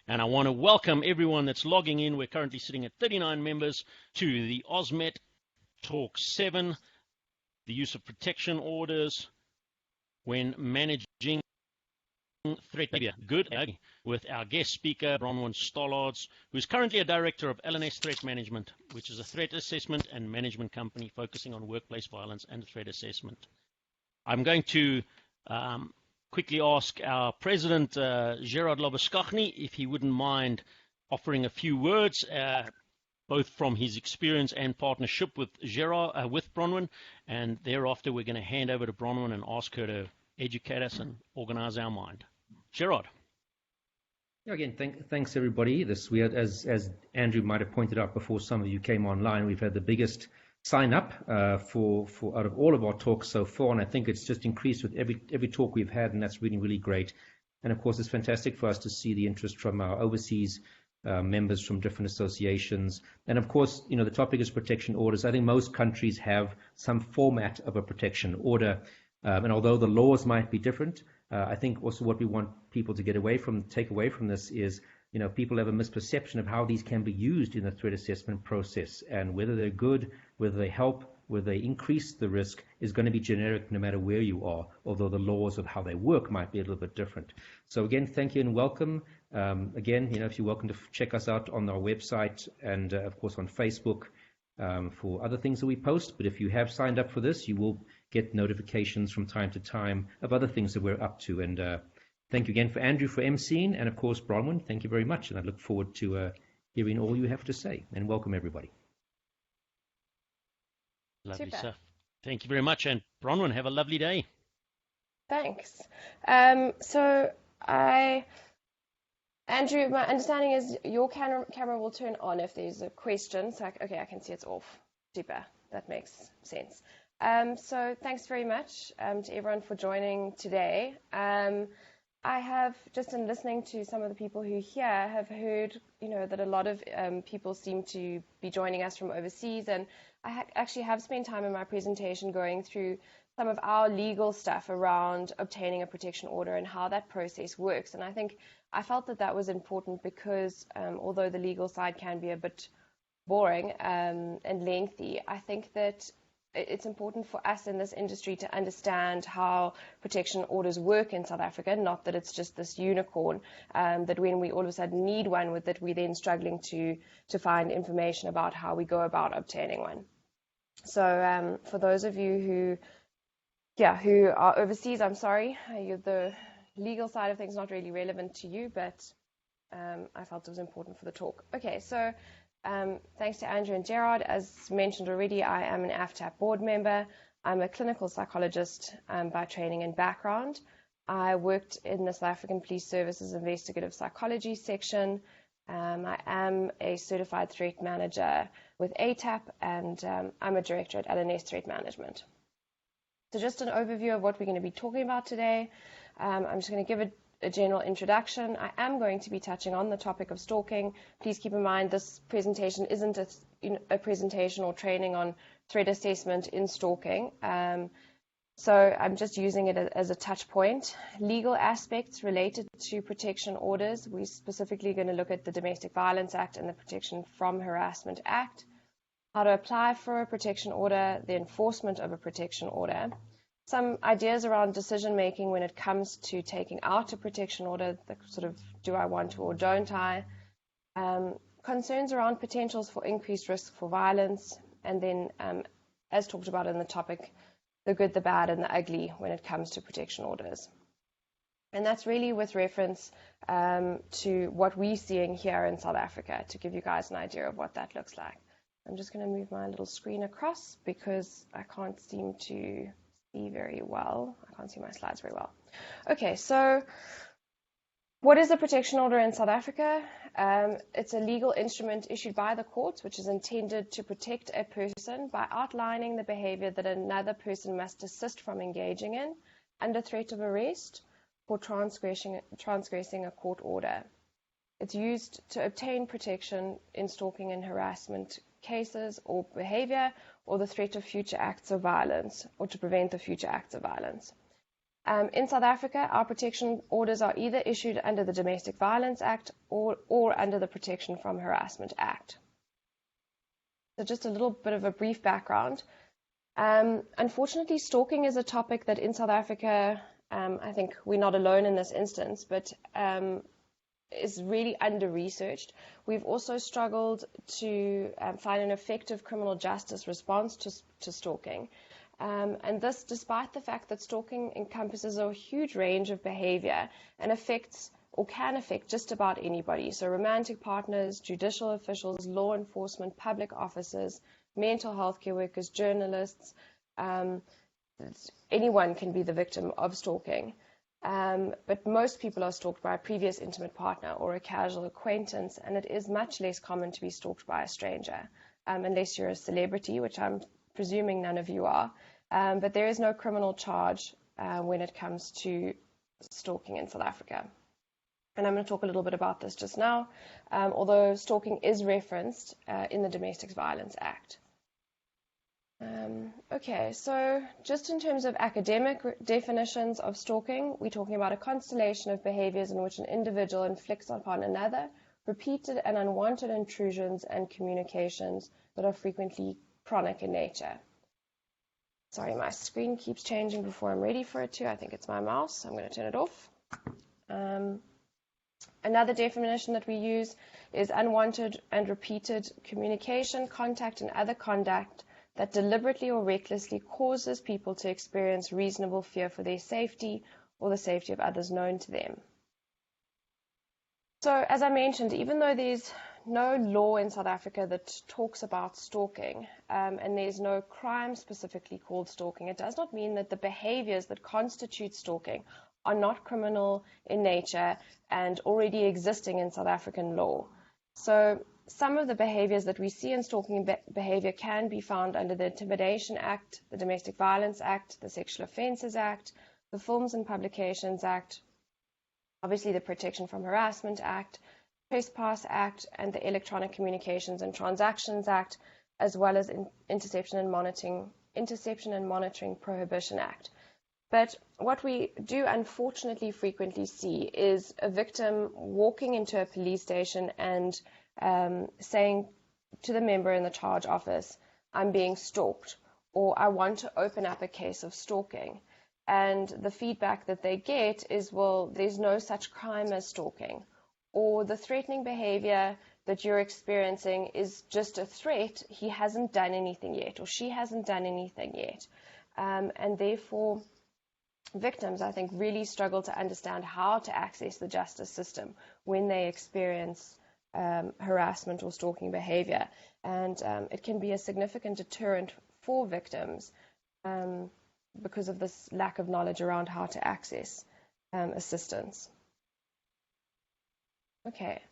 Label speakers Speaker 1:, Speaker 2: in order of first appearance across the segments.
Speaker 1: And I want to welcome everyone that's logging in. We're currently sitting at 39 members to the AUSMET Talk 7, the use of protection orders when managing threat behavior. Good, with our guest speaker, Bronwyn Stollards, who is currently a director of LNS Threat Management, which is a threat assessment and management company focusing on workplace violence and threat assessment. I'm going to quickly ask our president, Gerard Labuschagne, if he wouldn't mind offering a few words, both from his experience and partnership with Gerard, with Bronwyn, and thereafter we're going to hand over to Bronwyn and ask her to educate us and organize our mind. Gerard.
Speaker 2: Again, thanks everybody. As Andrew might have pointed out before some of you came online, we've had the biggest sign up for out of all of our talks so far, and I think it's just increased with every talk we've had, and that's really great. And of course, it's fantastic for us to see the interest from our overseas members from different associations. And of course, the topic is protection orders. I think most countries have some format of a protection order, and although the laws might be different, I think also what we want people to take away from this is, people have a misperception of how these can be used in the threat assessment process, and whether they're good, whether they help, whether they increase the risk is going to be generic no matter where you are, although the laws of how they work might be a little bit different. So again, thank you and welcome. Again, if you're welcome to check us out on our website and of course on Facebook for other things that we post. But if you have signed up for this, you will get notifications from time to time of other things that we're up to. And thank you again for Andrew for emceeing, and of course Bronwyn, thank you very much, and I look forward to hearing all you have to say. And welcome everybody.
Speaker 1: Lovely stuff. Thank you very much, and Bronwyn, have a lovely day.
Speaker 3: Thanks. Andrew, my understanding is your camera will turn on if there's a question. So, okay, I can see it's off. Super. That makes sense. So thanks very much to everyone for joining today. I have, just in listening to some of the people who here, have heard, that a lot of people seem to be joining us from overseas, and I actually have spent time in my presentation going through some of our legal stuff around obtaining a protection order and how that process works. And I think I felt that was important because although the legal side can be a bit boring and lengthy, I think that it's important for us in this industry to understand how protection orders work in South Africa, not that it's just this unicorn, that when we all of a sudden need one, with it we're then struggling to find information about how we go about obtaining one. So for those of you who are overseas, I'm sorry, the legal side of things is not really relevant to you, but I felt it was important for the talk. Okay, so thanks to Andrew and Gerard. As mentioned already, I am an AFTAP board member. I'm a clinical psychologist by training and background. I worked in the South African Police Service's investigative psychology section. I am a certified threat manager with ATAP, and I'm a director at LNS Threat Management. So just an overview of what we're going to be talking about today. I'm just going to give a general introduction. I am going to be touching on the topic of stalking. Please keep in mind this presentation isn't a presentation or training on threat assessment in stalking. So I'm just using it as a touch point. Legal aspects related to protection orders. We're specifically going to look at the Domestic Violence Act and the Protection from Harassment Act. How to apply for a protection order, the enforcement of a protection order. Some ideas around decision making when it comes to taking out a protection order, the sort of do I want to or don't I. Concerns around potentials for increased risk for violence, and then as talked about in the topic, the good, the bad, and the ugly when it comes to protection orders. And that's really with reference to what we're seeing here in South Africa, to give you guys an idea of what that looks like. I'm just going to move my little screen across because I can't seem to see very well. I can't see my slides very well. Okay, so what is a protection order in South Africa? It's a legal instrument issued by the courts, which is intended to protect a person by outlining the behavior that another person must desist from engaging in under threat of arrest for transgressing a court order. It's used to obtain protection in stalking and harassment cases or behavior, or the threat of future acts of violence, or to prevent the future acts of violence. In South Africa, our protection orders are either issued under the Domestic Violence Act or under the Protection from Harassment Act. So just a little bit of a brief background. Unfortunately, stalking is a topic that in South Africa, I think we're not alone in this instance, but is really under-researched. We've also struggled to find an effective criminal justice response to stalking. And this despite the fact that stalking encompasses a huge range of behavior and affects or can affect just about anybody. So romantic partners, judicial officials, law enforcement, public officers, mental health care workers, journalists, anyone can be the victim of stalking. But most people are stalked by a previous intimate partner or a casual acquaintance, and it is much less common to be stalked by a stranger, unless you're a celebrity, which I'm presuming none of you are. But there is no criminal charge when it comes to stalking in South Africa. And I'm going to talk a little bit about this just now, although stalking is referenced in the Domestic Violence Act. Okay, so just in terms of academic definitions of stalking, we're talking about a constellation of behaviors in which an individual inflicts upon another repeated and unwanted intrusions and communications that are frequently chronic in nature. Sorry, my screen keeps changing before I'm ready for it to. I think it's my mouse. I'm going to turn it off. Another definition that we use is unwanted and repeated communication, contact, and other conduct that deliberately or recklessly causes people to experience reasonable fear for their safety or the safety of others known to them. So, as I mentioned, even though there's no law in South Africa that talks about stalking, and there's no crime specifically called stalking, it does not mean that the behaviors that constitute stalking are not criminal in nature and already existing in South African law. So some of the behaviors that we see in stalking behavior can be found under the Intimidation Act, the Domestic Violence Act, the Sexual Offences Act, the Films and Publications Act, obviously the Protection from Harassment Act, Trespass Act, and the Electronic Communications and Transactions Act, as well as Interception and Monitoring Prohibition Act. But what we do unfortunately frequently see is a victim walking into a police station and saying to the member in the charge office, "I'm being stalked," or "I want to open up a case of stalking." And the feedback that they get is, well, there's no such crime as stalking, or the threatening behavior that you're experiencing is just a threat. He hasn't done anything yet, or she hasn't done anything yet. And therefore, victims, I think, really struggle to understand how to access the justice system when they experience harassment or stalking behavior. And it can be a significant deterrent for victims because of this lack of knowledge around how to access assistance. Okay.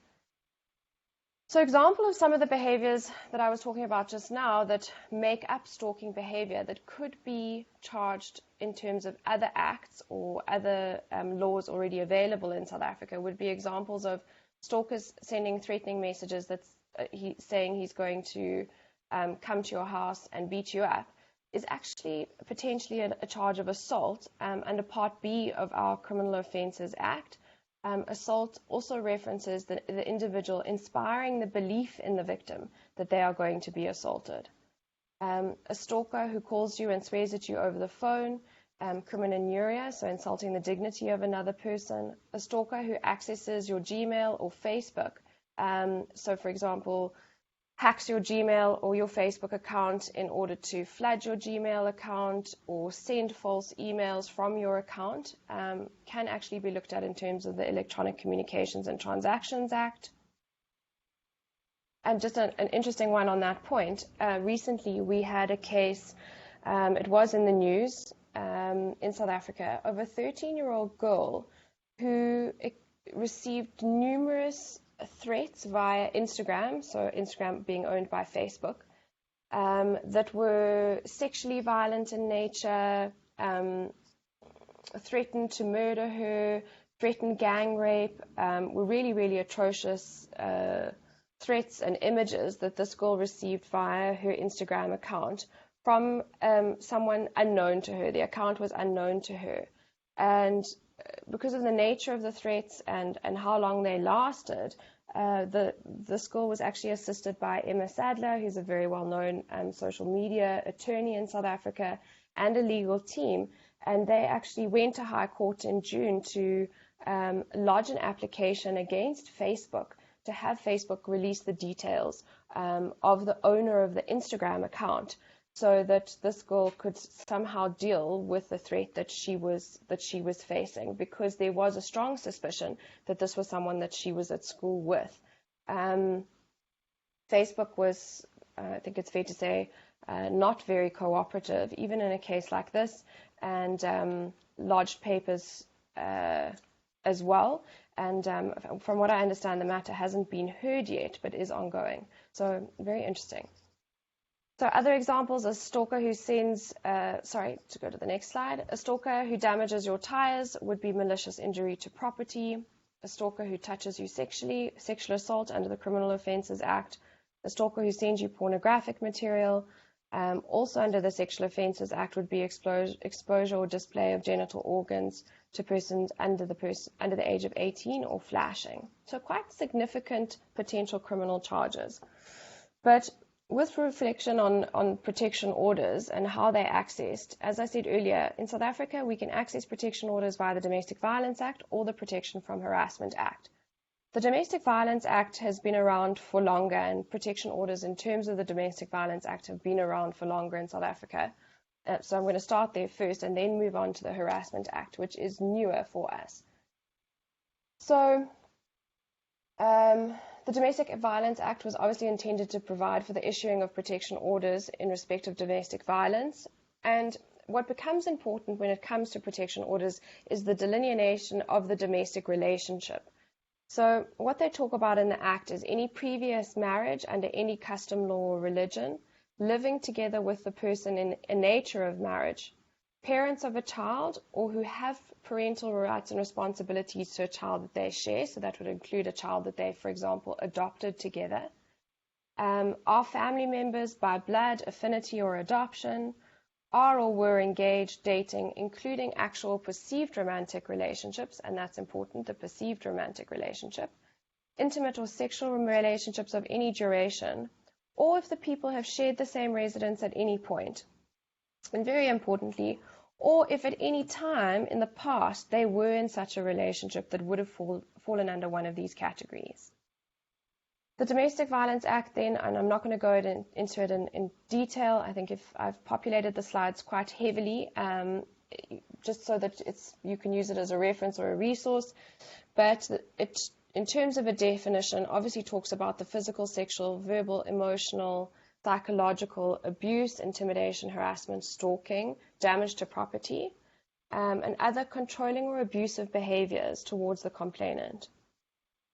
Speaker 3: So example of some of the behaviors that I was talking about just now that make up stalking behavior that could be charged in terms of other acts or other laws already available in South Africa would be examples of stalkers sending threatening messages that's saying he's going to come to your house and beat you up, is actually potentially a charge of assault under Part B of our Criminal Offences Act. Assault also references the individual inspiring the belief in the victim that they are going to be assaulted. A stalker who calls you and swears at you over the phone, criminanuria, so insulting the dignity of another person. A stalker who accesses your Gmail or Facebook, so for example, hacks your Gmail or your Facebook account in order to flood your Gmail account or send false emails from your account, can actually be looked at in terms of the Electronic Communications and Transactions Act. And just an interesting one on that point, recently we had a case, it was in the news in South Africa, of a 13-year-old girl who received numerous threats via Instagram, so Instagram being owned by Facebook, that were sexually violent in nature, threatened to murder her, threatened gang rape, were really, really atrocious threats and images that this girl received via her Instagram account from someone unknown to her. The account was unknown to her. And because of the nature of the threats and how long they lasted, the school was actually assisted by Emma Sadler, who's a very well-known social media attorney in South Africa, and a legal team. And they actually went to High Court in June to lodge an application against Facebook to have Facebook release the details of the owner of the Instagram account, so that this girl could somehow deal with the threat that she was facing, because there was a strong suspicion that this was someone that she was at school with. Facebook was, I think it's fair to say, not very cooperative, even in a case like this, and lodged papers as well. And from what I understand, the matter hasn't been heard yet, but is ongoing. So very interesting. So other examples, a stalker who sends, to go to the next slide, a stalker who damages your tires would be malicious injury to property. A stalker who touches you sexually, sexual assault under the Criminal Offences Act. A stalker who sends you pornographic material, also under the Sexual Offences Act, would be exposure or display of genital organs to persons under the age of 18, or flashing. So quite significant potential criminal charges. But with reflection on protection orders and how they're accessed, as I said earlier, in South Africa we can access protection orders via the Domestic Violence Act or the Protection from Harassment Act. The Domestic Violence Act has been around for longer, and protection orders in terms of the Domestic Violence Act have been around for longer in South Africa. So I'm going to start there first and then move on to the Harassment Act, which is newer for us. So the Domestic Violence Act was obviously intended to provide for the issuing of protection orders in respect of domestic violence. And what becomes important when it comes to protection orders is the delineation of the domestic relationship. So what they talk about in the Act is any previous marriage under any custom, law, or religion, living together with the person in a nature of marriage, parents of a child, or who have parental rights and responsibilities to a child that they share, so that would include a child that they, for example, adopted together, are family members by blood, affinity, or adoption, are or were engaged, dating, including actual perceived romantic relationships, and that's important, the perceived romantic relationship, intimate or sexual relationships of any duration, or if the people have shared the same residence at any point. And very importantly, or if at any time in the past they were in such a relationship that would have fallen under one of these categories. The Domestic Violence Act then, and I'm not going to go into it in detail, I think if I've populated the slides quite heavily, just so that you can use it as a reference or a resource, but it, in terms of a definition, obviously talks about the physical, sexual, verbal, emotional, psychological abuse, intimidation, harassment, stalking, damage to property, and other controlling or abusive behaviors towards the complainant.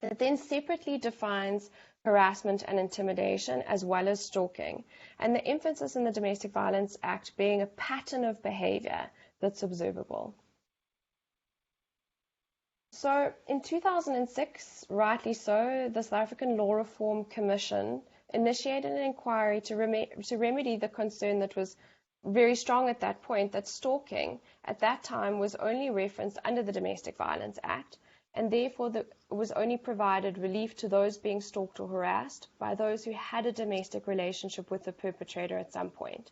Speaker 3: It then separately defines harassment and intimidation as well as stalking, and the emphasis in the Domestic Violence Act being a pattern of behavior that's observable. So in 2006, rightly so, the South African Law Reform Commission initiated an inquiry to remedy the concern that was very strong at that point, that stalking at that time was only referenced under the Domestic Violence Act, and therefore was only provided relief to those being stalked or harassed by those who had a domestic relationship with the perpetrator at some point,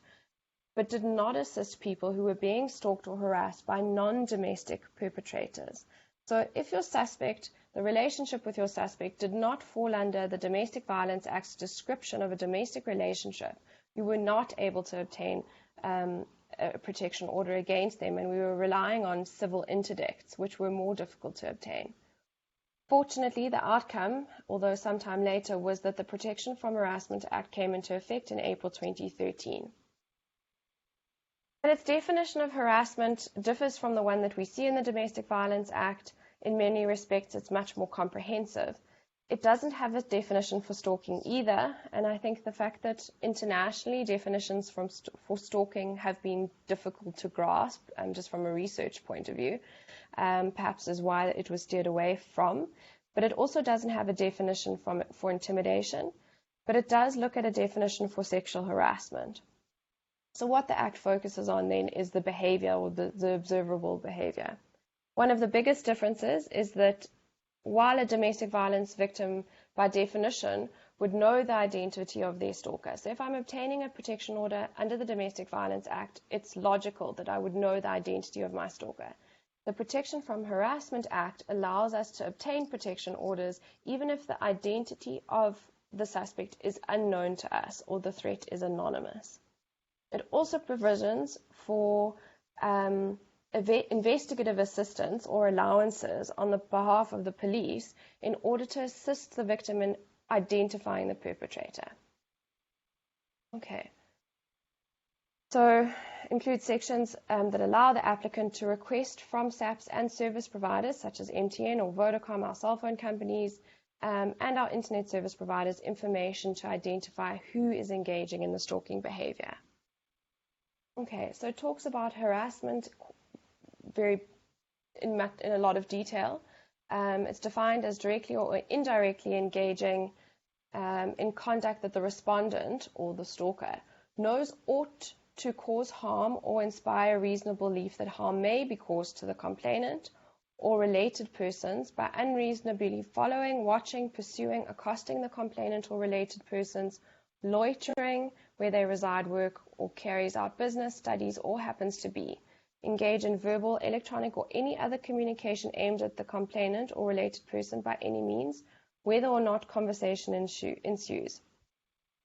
Speaker 3: but did not assist people who were being stalked or harassed by non-domestic perpetrators. So if your suspect, the relationship with your suspect did not fall under the Domestic Violence Act's description of a domestic relationship, you were not able to obtain a protection order against them, and we were relying on civil interdicts, which were more difficult to obtain. Fortunately, the outcome, although sometime later, was that the Protection from Harassment Act came into effect in April 2013. And its definition of harassment differs from the one that we see in the Domestic Violence Act. In many respects, it's much more comprehensive. It doesn't have a definition for stalking either, and I think the fact that internationally definitions for stalking have been difficult to grasp, just from a research point of view, perhaps is why it was steered away from. But it also doesn't have a definition for intimidation, but it does look at a definition for sexual harassment. So what the Act focuses on then is the behavior, or the observable behavior. One of the biggest differences is that while a domestic violence victim, by definition, would know the identity of their stalker. So if I'm obtaining a protection order under the Domestic Violence Act, it's logical that I would know the identity of my stalker. The Protection from Harassment Act allows us to obtain protection orders even if the identity of the suspect is unknown to us or the threat is anonymous. It also provisions for investigative assistance or allowances on the behalf of the police in order to assist the victim in identifying the perpetrator. Okay. So includes sections that allow the applicant to request from SAPS and service providers such as MTN or Vodacom, our cell phone companies, and our internet service providers information to identify who is engaging in the stalking behavior. Okay, so it talks about harassment in a lot of detail. It's defined as directly or indirectly engaging in conduct that the respondent or the stalker knows ought to cause harm or inspire reasonable belief that harm may be caused to the complainant or related persons by unreasonably following, watching, pursuing, accosting the complainant or related persons, loitering where they reside, work, or carries out business, studies, or happens to be, engage in verbal, electronic, or any other communication aimed at the complainant or related person by any means, whether or not conversation ensues.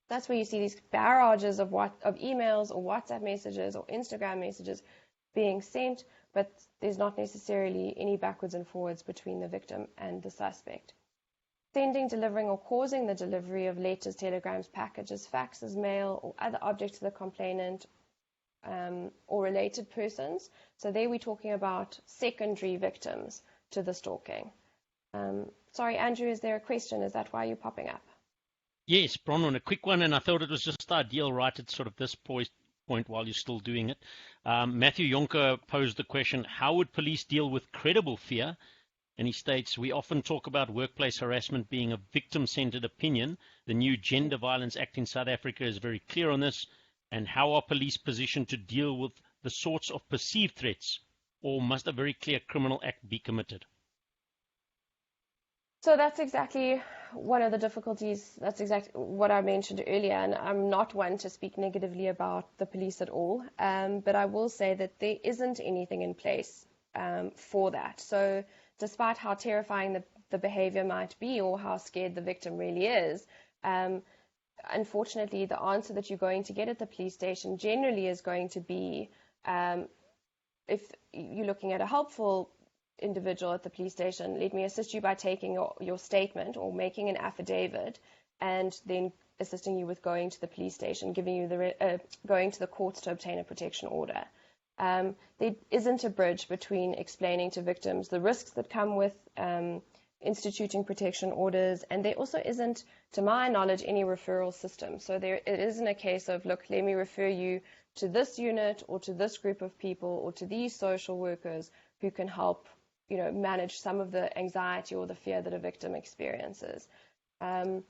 Speaker 3: That's where you see these barrages of emails or WhatsApp messages or Instagram messages being sent, but there's not necessarily any backwards and forwards between the victim and the suspect. Sending, delivering, or causing the delivery of letters, telegrams, packages, faxes, mail, or other objects to the complainant or related persons. So there we're talking about secondary victims to the stalking. Sorry, Andrew, is there a question? Is that why you're popping up?
Speaker 1: Yes, Bronwyn, a quick one, and I thought it was just ideal right at sort of this point while you're still doing it. Matthew Jonker posed the question, how would police deal with credible fear? And he states, we often talk about workplace harassment being a victim-centered opinion. The new Gender Violence Act in South Africa is very clear on this. And how are police positioned to deal with the sorts of perceived threats? Or must a very clear criminal act be committed?
Speaker 3: So that's exactly one of the difficulties. That's exactly what I mentioned earlier, and I'm not one to speak negatively about the police at all, but I will say that there isn't anything in place for that. So despite how terrifying the behavior might be or how scared the victim really is, unfortunately, the answer that you're going to get at the police station generally is going to be, if you're looking at a helpful individual at the police station, let me assist you by taking your statement or making an affidavit, and then assisting you with going to the police station, giving you going to the courts to obtain a protection order. There isn't a bridge between explaining to victims the risks that come with instituting protection orders, and there also isn't, to my knowledge, any referral system. So it isn't a case of, look, let me refer you to this unit or to this group of people or to these social workers who can help manage some of the anxiety or the fear that a victim experiences. And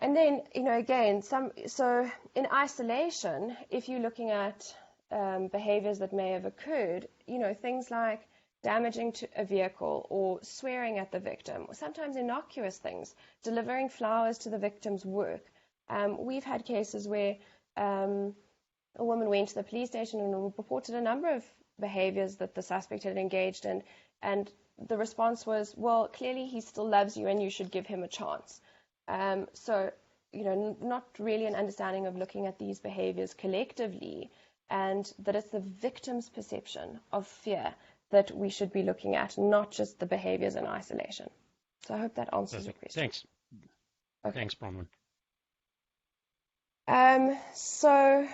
Speaker 3: then, again, so in isolation, if you're looking at behaviors that may have occurred, things like damaging to a vehicle or swearing at the victim, or sometimes innocuous things, delivering flowers to the victim's work. We've had cases where a woman went to the police station and reported a number of behaviors that the suspect had engaged in, and the response was, well, clearly he still loves you and you should give him a chance. So, not really an understanding of looking at these behaviors collectively, and that it's the victim's perception of fear that we should be looking at, not just the behaviors in isolation. So I hope that answers your question.
Speaker 1: Thanks. Okay. Thanks, Bronwyn.
Speaker 3: So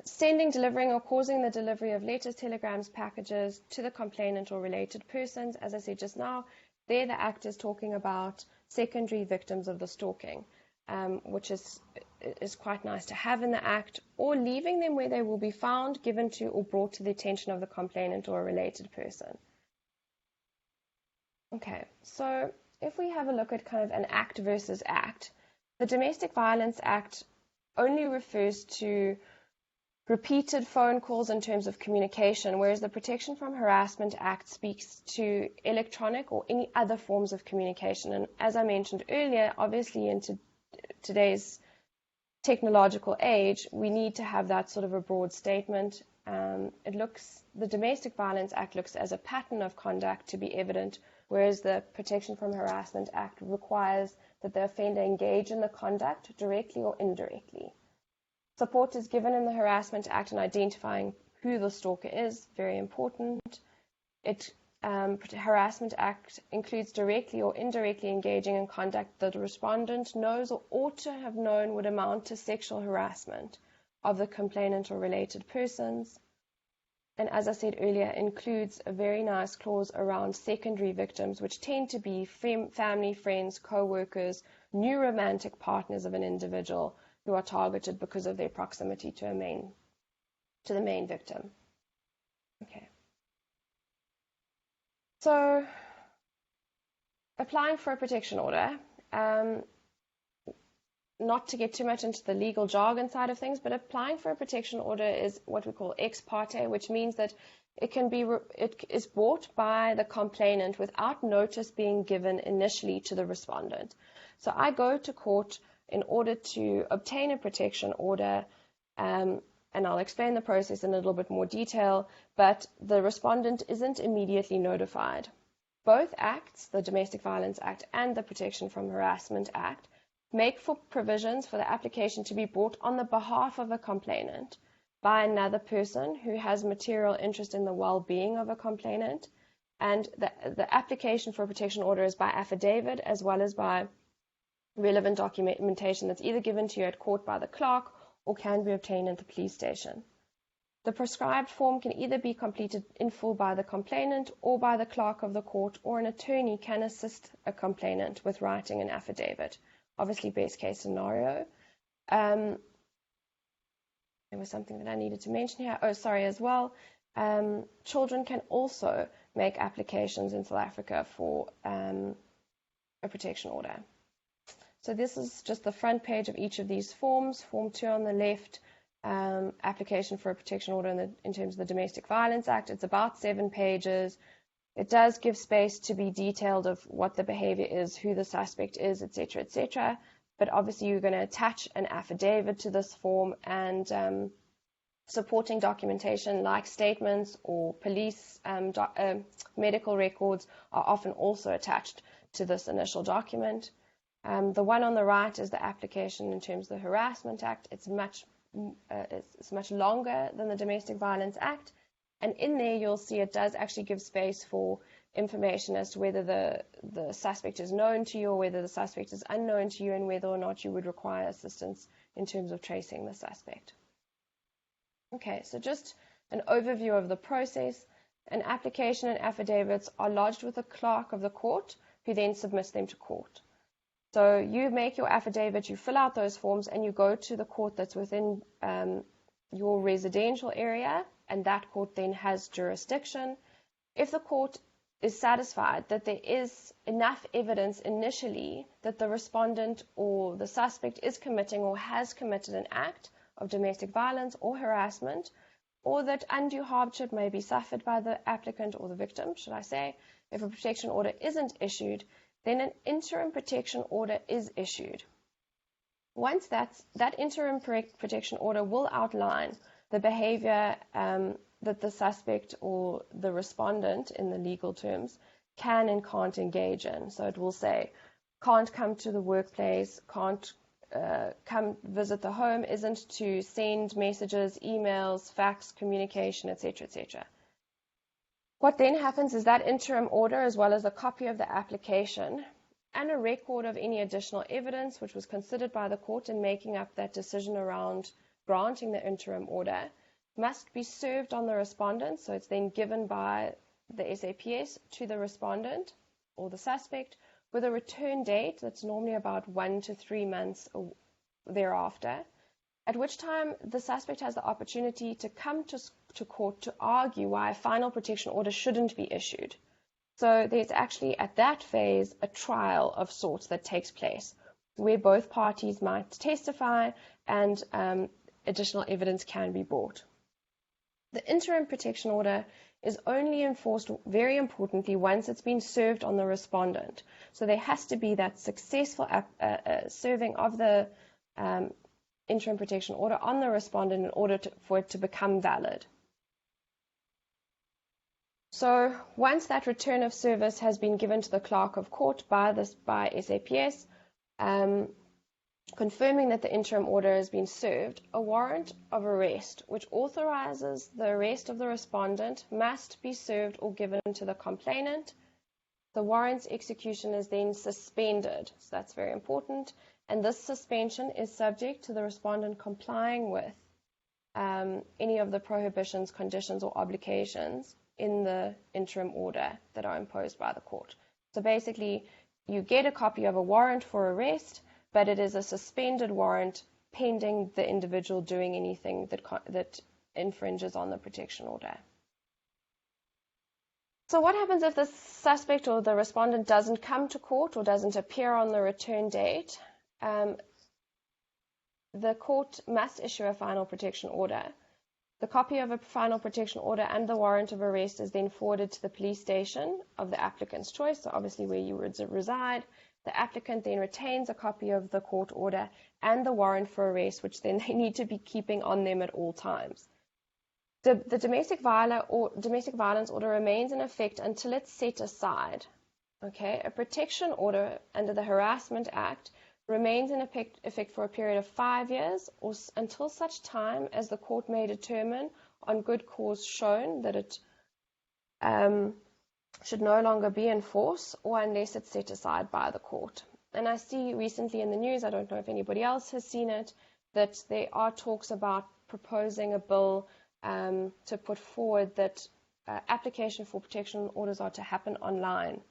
Speaker 3: sending, delivering, or causing the delivery of letters, telegrams, packages to the complainant or related persons, as I said just now, there the Act is talking about secondary victims of the stalking, which is quite nice to have in the Act, or leaving them where they will be found, given to, or brought to the attention of the complainant or a related person. Okay, so if we have a look at kind of an Act versus Act, the Domestic Violence Act only refers to repeated phone calls in terms of communication, whereas the Protection from Harassment Act speaks to electronic or any other forms of communication. And as I mentioned earlier, obviously in today's technological age, we need to have that sort of a broad statement. The Domestic Violence Act looks as a pattern of conduct to be evident, whereas the Protection from Harassment Act requires that the offender engage in the conduct directly or indirectly. Support is given in the Harassment Act in identifying who the stalker is, very important. Harassment Act includes directly or indirectly engaging in conduct that the respondent knows or ought to have known would amount to sexual harassment of the complainant or related persons. And as I said earlier, includes a very nice clause around secondary victims, which tend to be family, friends, co-workers, new romantic partners of an individual who are targeted because of their proximity to the main victim. Okay. So, applying for a protection order, not to get too much into the legal jargon side of things, but applying for a protection order is what we call ex parte, which means that it is brought by the complainant without notice being given initially to the respondent. So I go to court in order to obtain a protection order, and I'll explain the process in a little bit more detail, but the respondent isn't immediately notified. Both acts, the Domestic Violence Act and the Protection from Harassment Act, make for provisions for the application to be brought on the behalf of a complainant by another person who has material interest in the well-being of a complainant, and the application for a protection order is by affidavit as well as by relevant documentation that's either given to you at court by the clerk or can be obtained at the police station. The prescribed form can either be completed in full by the complainant or by the clerk of the court, or an attorney can assist a complainant with writing an affidavit. Obviously, best case scenario. There was something that I needed to mention here. Oh, sorry, as well. Children can also make applications in South Africa for a protection order. So this is just the front page of each of these forms. Form 2 on the left, application for a protection order in terms of the Domestic Violence Act. It's about 7 pages. It does give space to be detailed of what the behavior is, who the suspect is, etc., etc. But obviously you're going to attach an affidavit to this form, and supporting documentation like statements or police medical records are often also attached to this initial document. The one on the right is the application in terms of the Harassment Act. It's much longer than the Domestic Violence Act, and in there you'll see it does actually give space for information as to whether the suspect is known to you or whether the suspect is unknown to you, and whether or not you would require assistance in terms of tracing the suspect. Okay, so just an overview of the process. An application and affidavits are lodged with the clerk of the court, who then submits them to court. So you make your affidavit, you fill out those forms, and you go to the court that's within your residential area, and that court then has jurisdiction. If the court is satisfied that there is enough evidence initially that the respondent or the suspect is committing or has committed an act of domestic violence or harassment, or that undue hardship may be suffered by the applicant or the victim, should I say, if a protection order isn't issued, then an interim protection order is issued. Once that interim protection order will outline the behavior that the suspect or the respondent, in the legal terms, can and can't engage in. So it will say, can't come to the workplace, can't come visit the home, isn't to send messages, emails, fax, communication, etc., etc. What then happens is that interim order, as well as a copy of the application and a record of any additional evidence which was considered by the court in making up that decision around granting the interim order, must be served on the respondent. So it's then given by the SAPS to the respondent or the suspect with a return date that's normally about 1 to 3 months thereafter, at which time the suspect has the opportunity to come to court to argue why a final protection order shouldn't be issued. So there's actually, at that phase, a trial of sorts that takes place, where both parties might testify, and additional evidence can be brought. The interim protection order is only enforced, very importantly, once it's been served on the respondent. So there has to be that successful serving of the interim protection order on the respondent in order for it to become valid. So once that return of service has been given to the clerk of court by SAPS, confirming that the interim order has been served, a warrant of arrest, which authorizes the arrest of the respondent, must be served or given to the complainant. The warrant's execution is then suspended, so that's very important, and this suspension is subject to the respondent complying with any of the prohibitions, conditions, or obligations in the interim order that are imposed by the court. So basically, you get a copy of a warrant for arrest, but it is a suspended warrant pending the individual doing anything that infringes on the protection order. So what happens if the suspect or the respondent doesn't come to court or doesn't appear on the return date? The court must issue a final protection order. The copy of a final protection order and the warrant of arrest is then forwarded to the police station of the applicant's choice, so obviously where you reside. The applicant then retains a copy of the court order and the warrant for arrest, which then they need to be keeping on them at all times. The domestic violence order remains in effect until it's set aside. Okay, a protection order under the Harassment Act remains in effect for a period of 5 years or until such time as the court may determine on good cause shown that it should no longer be in force or unless it's set aside by the court. And I see recently in the news, I don't know if anybody else has seen it, that there are talks about proposing a bill to put forward that application for protection orders are to happen online.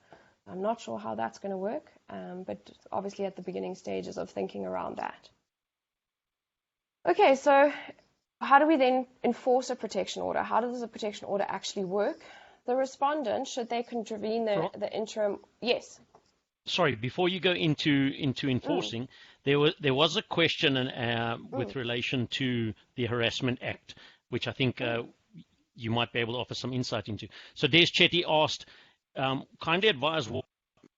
Speaker 3: I'm not sure how that's going to work, but obviously at the beginning stages of thinking around that. Okay, so how do we then enforce a protection order? How does a protection order actually work? The respondent, should they contravene the interim... Yes.
Speaker 1: Sorry, before you go into enforcing, there was a question with relation to the Harassment Act, which I think you might be able to offer some insight into. So Des Chetty asked, kindly advise what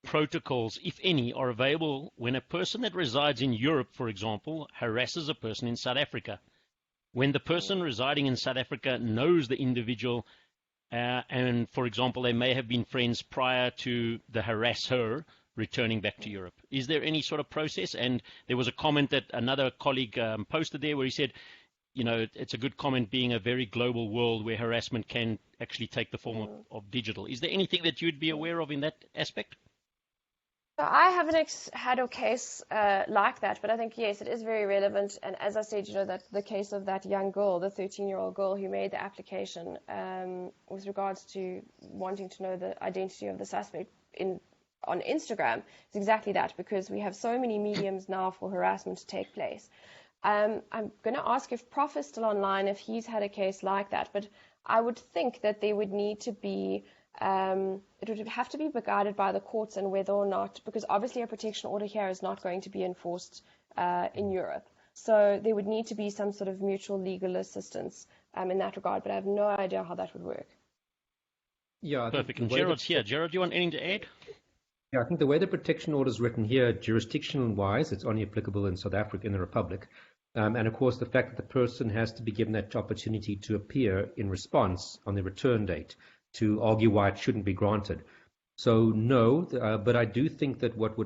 Speaker 1: protocols, if any, are available when a person that resides in Europe, for example, harasses a person in South Africa. When the person residing in South Africa knows the individual and, for example, they may have been friends prior to the harasser returning back to Europe. Is there any sort of process? And there was a comment that another colleague posted there where he said, you know, it's a good comment being a very global world where harassment can actually take the form of digital. Is there anything that you'd be aware of in that aspect?
Speaker 3: So I haven't had a case like that, but I think, yes, it is very relevant. And as I said, you know, that the case of that young girl, the 13-year-old girl who made the application with regards to wanting to know the identity of the suspect on Instagram, is exactly that, because we have so many mediums now for harassment to take place. I'm going to ask if Prof is still online, if he's had a case like that, but I would think that there would need to be it would have to be guided by the courts and whether or not, because obviously a protection order here is not going to be enforced in Europe. So there would need to be some sort of mutual legal assistance in that regard, but I have no idea how that would work.
Speaker 2: Yeah,
Speaker 1: perfect. And Gerard's here. Gerard, do you want anything to add?
Speaker 2: Yeah, I think the way the protection order is written here, jurisdiction-wise, it's only applicable in South Africa, in the Republic. And of course, the fact that the person has to be given that opportunity to appear in response on the return date to argue why it shouldn't be granted. So no, but I do think that what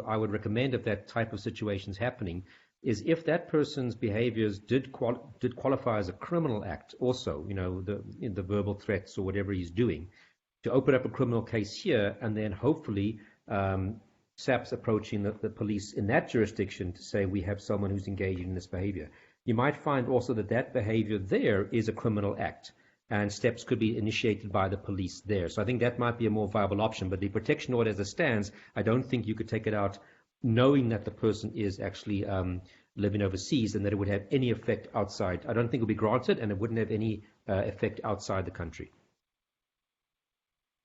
Speaker 2: I would recommend if that type of situation is happening is if that person's behaviors did qualify as a criminal act also, you know, the verbal threats or whatever he's doing, to open up a criminal case here and then hopefully SAPS approaching the police in that jurisdiction to say we have someone who's engaging in this behavior. You might find also that behavior there is a criminal act, and steps could be initiated by the police there. So I think that might be a more viable option. But the protection order as it stands, I don't think you could take it out knowing that the person is actually living overseas and that it would have any effect outside. I don't think it would be granted, and it wouldn't have any effect outside the country.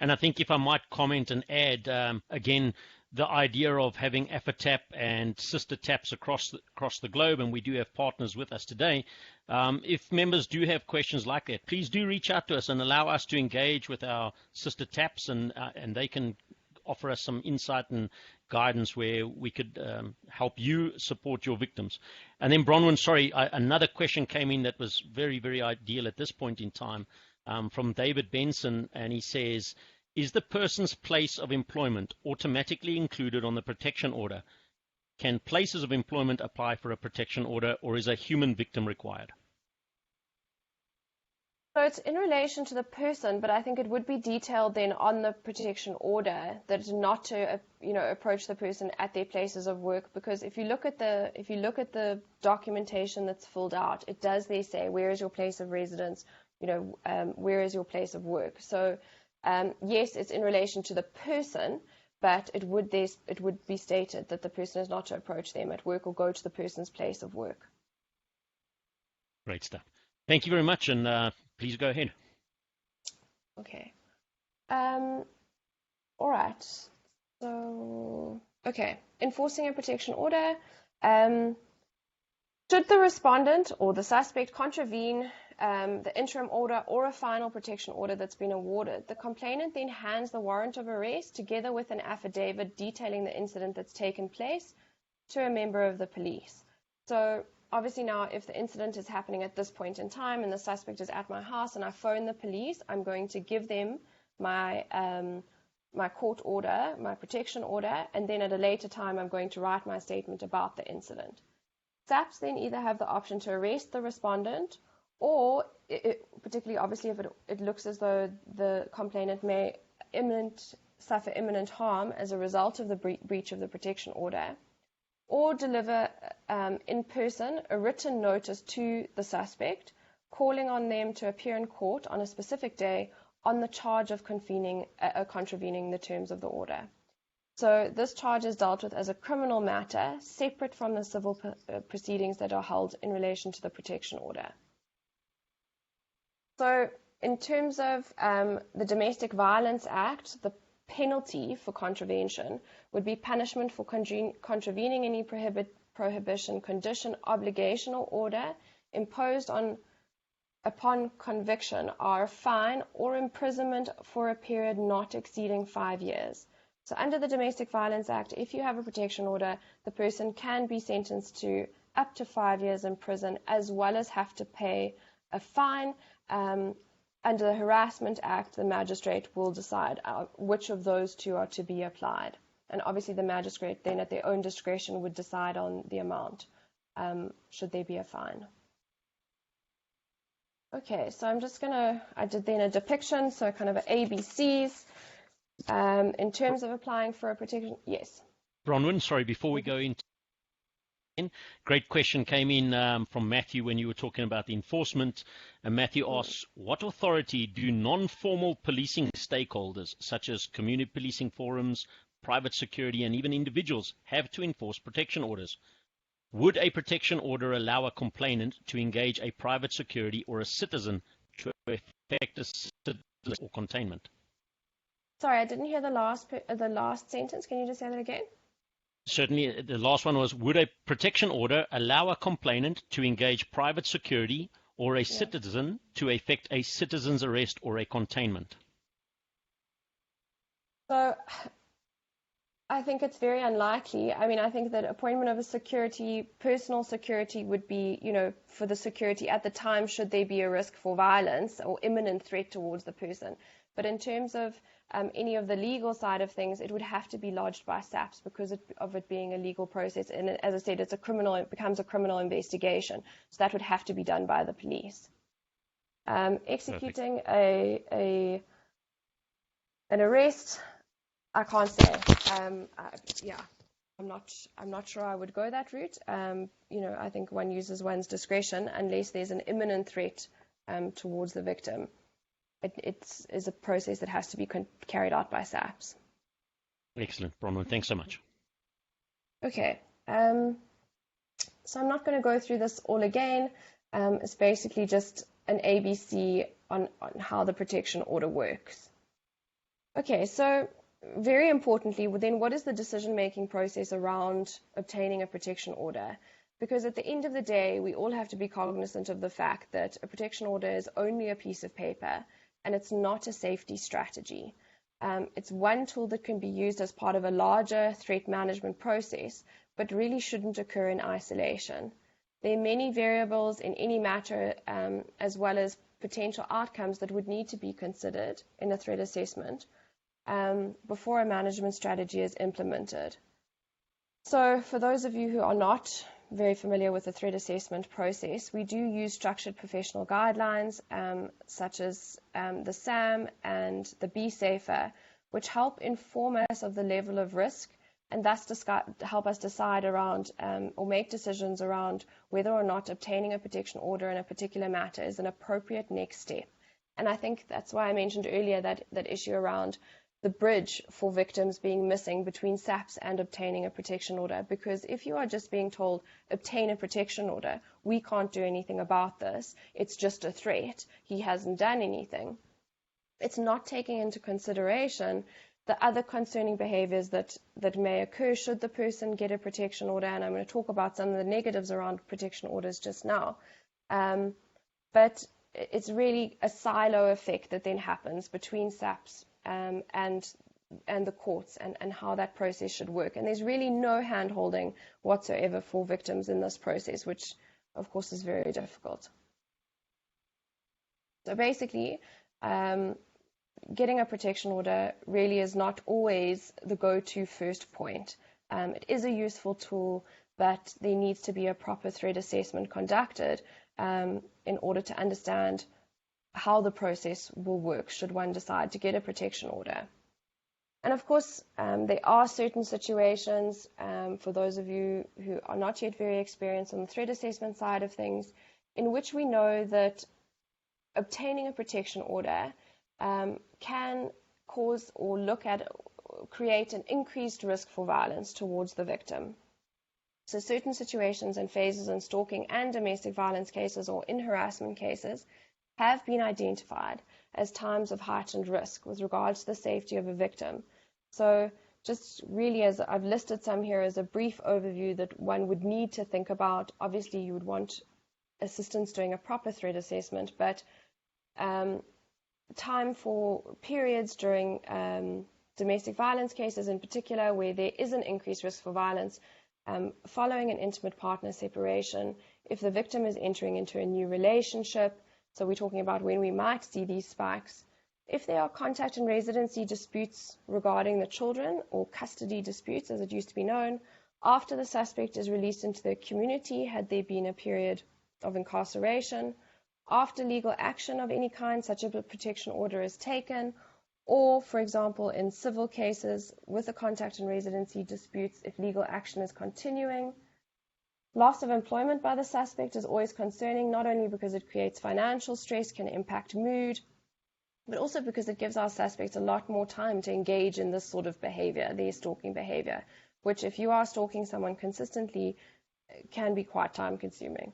Speaker 1: And I think if I might comment and add, again, the idea of having AFATAP and sister taps across the globe, and we do have partners with us today. If members do have questions like that, please do reach out to us and allow us to engage with our sister taps, and they can offer us some insight and guidance where we could help you support your victims. And then Bronwyn, sorry, another question came in that was very, very ideal at this point in time, from David Benson, and he says, is the person's place of employment automatically included on the protection order? Can places of employment apply for a protection order, or is a human victim required?
Speaker 3: So it's in relation to the person, but I think it would be detailed then on the protection order that not to, approach the person at their places of work, because if you look at the documentation that's filled out, it does there say where is your place of residence, where is your place of work. So yes, it's in relation to the person, but it would be stated that the person is not to approach them at work or go to the person's place of work.
Speaker 1: Great stuff. Thank you very much, and please go ahead.
Speaker 3: Okay. All right. So, okay. Enforcing a protection order. Should the respondent or the suspect contravene the interim order or a final protection order that's been awarded, the complainant then hands the warrant of arrest together with an affidavit detailing the incident that's taken place to a member of the police. So obviously now, if the incident is happening at this point in time and the suspect is at my house and I phone the police, I'm going to give them my court order, my protection order, and then at a later time I'm going to write my statement about the incident. SAPS then either have the option to arrest the respondent, or particularly obviously if it looks as though the complainant may suffer imminent harm as a result of the breach of the protection order, or deliver in person a written notice to the suspect, calling on them to appear in court on a specific day on the charge of contravening the terms of the order. So this charge is dealt with as a criminal matter, separate from the civil proceedings that are held in relation to the protection order. So in terms of the Domestic Violence Act, the penalty for contravention would be punishment for contravening any prohibition, condition, obligation, or order imposed upon conviction are a fine or imprisonment for a period not exceeding 5 years. So under the Domestic Violence Act, if you have a protection order, the person can be sentenced to up to 5 years in prison, as well as have to pay a fine. Under the Harassment Act, the magistrate will decide which of those two are to be applied. And obviously the magistrate then at their own discretion would decide on the amount, should there be a fine. Okay, so I did then a depiction, so kind of ABCs. In terms of applying for a protection, yes.
Speaker 1: Bronwyn, sorry, before we go into great question came in from Matthew when you were talking about the enforcement. And Matthew asks, what authority do non-formal policing stakeholders, such as community policing forums, private security, and even individuals, have to enforce protection orders? Would a protection order allow a complainant to engage a private security or a citizen to effect a citizen or containment?
Speaker 3: Sorry, I didn't hear the last sentence. Can you just say that again?
Speaker 1: Certainly, the last one was, would a protection order allow a complainant to engage private security or a citizen to effect a citizen's arrest or a containment?
Speaker 3: So I think it's very unlikely. I mean, I think that appointment of a personal security would be, for the security at the time should there be a risk for violence or imminent threat towards the person. But in terms of any of the legal side of things, it would have to be lodged by SAPS because of it being a legal process. And as I said, it becomes a criminal investigation. So that would have to be done by the police. Executing an arrest, I can't say. I'm not sure I would go that route. I think one uses one's discretion unless there's an imminent threat towards the victim. It is a process that has to be carried out by SAPS.
Speaker 1: Excellent, Bronwyn. Thanks so much.
Speaker 3: Okay. So I'm not going to go through this all again. It's basically just an ABC on how the protection order works. Okay, so very importantly, then what is the decision-making process around obtaining a protection order? Because at the end of the day, we all have to be cognizant of the fact that a protection order is only a piece of paper, and it's not a safety strategy. It's one tool that can be used as part of a larger threat management process, but really shouldn't occur in isolation. There are many variables in any matter, as well as potential outcomes that would need to be considered in a threat assessment before a management strategy is implemented. So for those of you who are not very familiar with the threat assessment process, we do use structured professional guidelines such as the SAM and the BSAFER, which help inform us of the level of risk and thus help us decide around or make decisions around whether or not obtaining a protection order in a particular matter is an appropriate next step. And I think that's why I mentioned earlier that issue around the bridge for victims being missing between SAPS and obtaining a protection order. Because if you are just being told, obtain a protection order, we can't do anything about this, it's just a threat, he hasn't done anything, it's not taking into consideration the other concerning behaviors that may occur should the person get a protection order. And I'm going to talk about some of the negatives around protection orders just now. But it's really a silo effect that then happens between SAPS and the courts and how that process should work. And there's really no hand-holding whatsoever for victims in this process, which, of course, is very difficult. So basically, getting a protection order really is not always the go-to first point. It is a useful tool, but there needs to be a proper threat assessment conducted in order to understand how the process will work should one decide to get a protection order. And of course, there are certain situations, for those of you who are not yet very experienced on the threat assessment side of things, in which we know that obtaining a protection order can cause or create an increased risk for violence towards the victim. So certain situations and phases in stalking and domestic violence cases or in harassment cases have been identified as times of heightened risk with regards to the safety of a victim. So just really, as I've listed some here as a brief overview that one would need to think about. Obviously, you would want assistance doing a proper threat assessment, but time for periods during domestic violence cases in particular where there is an increased risk for violence, following an intimate partner separation, if the victim is entering into a new relationship, so we're talking about when we might see these spikes, if there are contact and residency disputes regarding the children or custody disputes as it used to be known, after the suspect is released into the community, had there been a period of incarceration, after legal action of any kind, such a protection order is taken, or, for example, in civil cases with the contact and residency disputes, if legal action is continuing. Loss of employment by the suspect is always concerning, not only because it creates financial stress, can impact mood, but also because it gives our suspects a lot more time to engage in this sort of behavior, their stalking behavior, which if you are stalking someone consistently, can be quite time-consuming.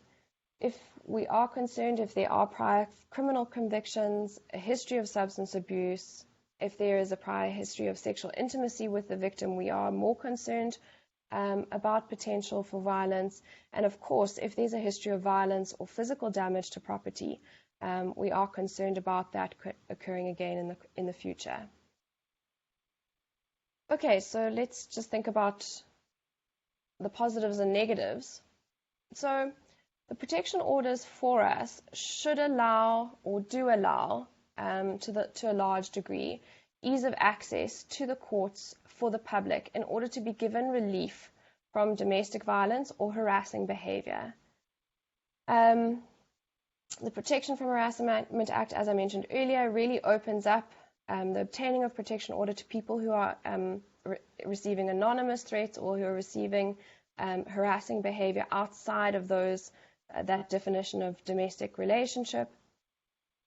Speaker 3: If we are concerned if there are prior criminal convictions, a history of substance abuse, if there is a prior history of sexual intimacy with the victim, we are more concerned about potential for violence. And of course, if there's a history of violence or physical damage to property, we are concerned about that occurring again in the future. Okay, so let's just think about the positives and negatives. So the protection orders for us should allow or do allow, to a large degree, ease of access to the courts for the public in order to be given relief from domestic violence or harassing behavior. The Protection from Harassment Act, as I mentioned earlier, really opens up the obtaining of protection order to people who are receiving anonymous threats or who are receiving harassing behavior outside of that definition of domestic relationship.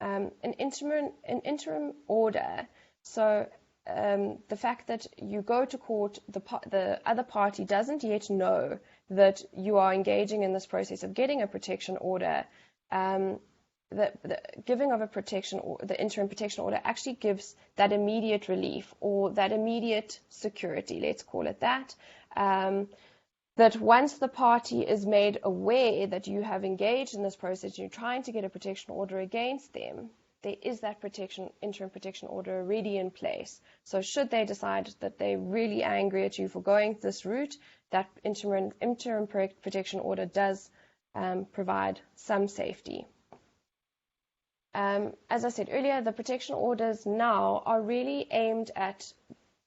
Speaker 3: An interim order, so the fact that you go to court, the other party doesn't yet know that you are engaging in this process of getting a protection order, the giving of a protection, or the interim protection order, actually gives that immediate relief or that immediate security, let's call it that, that once the party is made aware that you have engaged in this process and you're trying to get a protection order against them, there is that interim protection order already in place. So should they decide that they're really angry at you for going this route, that interim protection order does provide some safety. As I said earlier, the protection orders now are really aimed at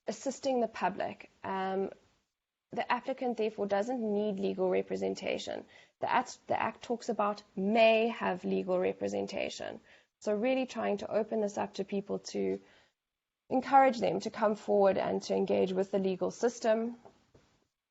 Speaker 3: assisting the public. The applicant, therefore, doesn't need legal representation. The Act talks about may have legal representation. So really trying to open this up to people to encourage them to come forward and to engage with the legal system.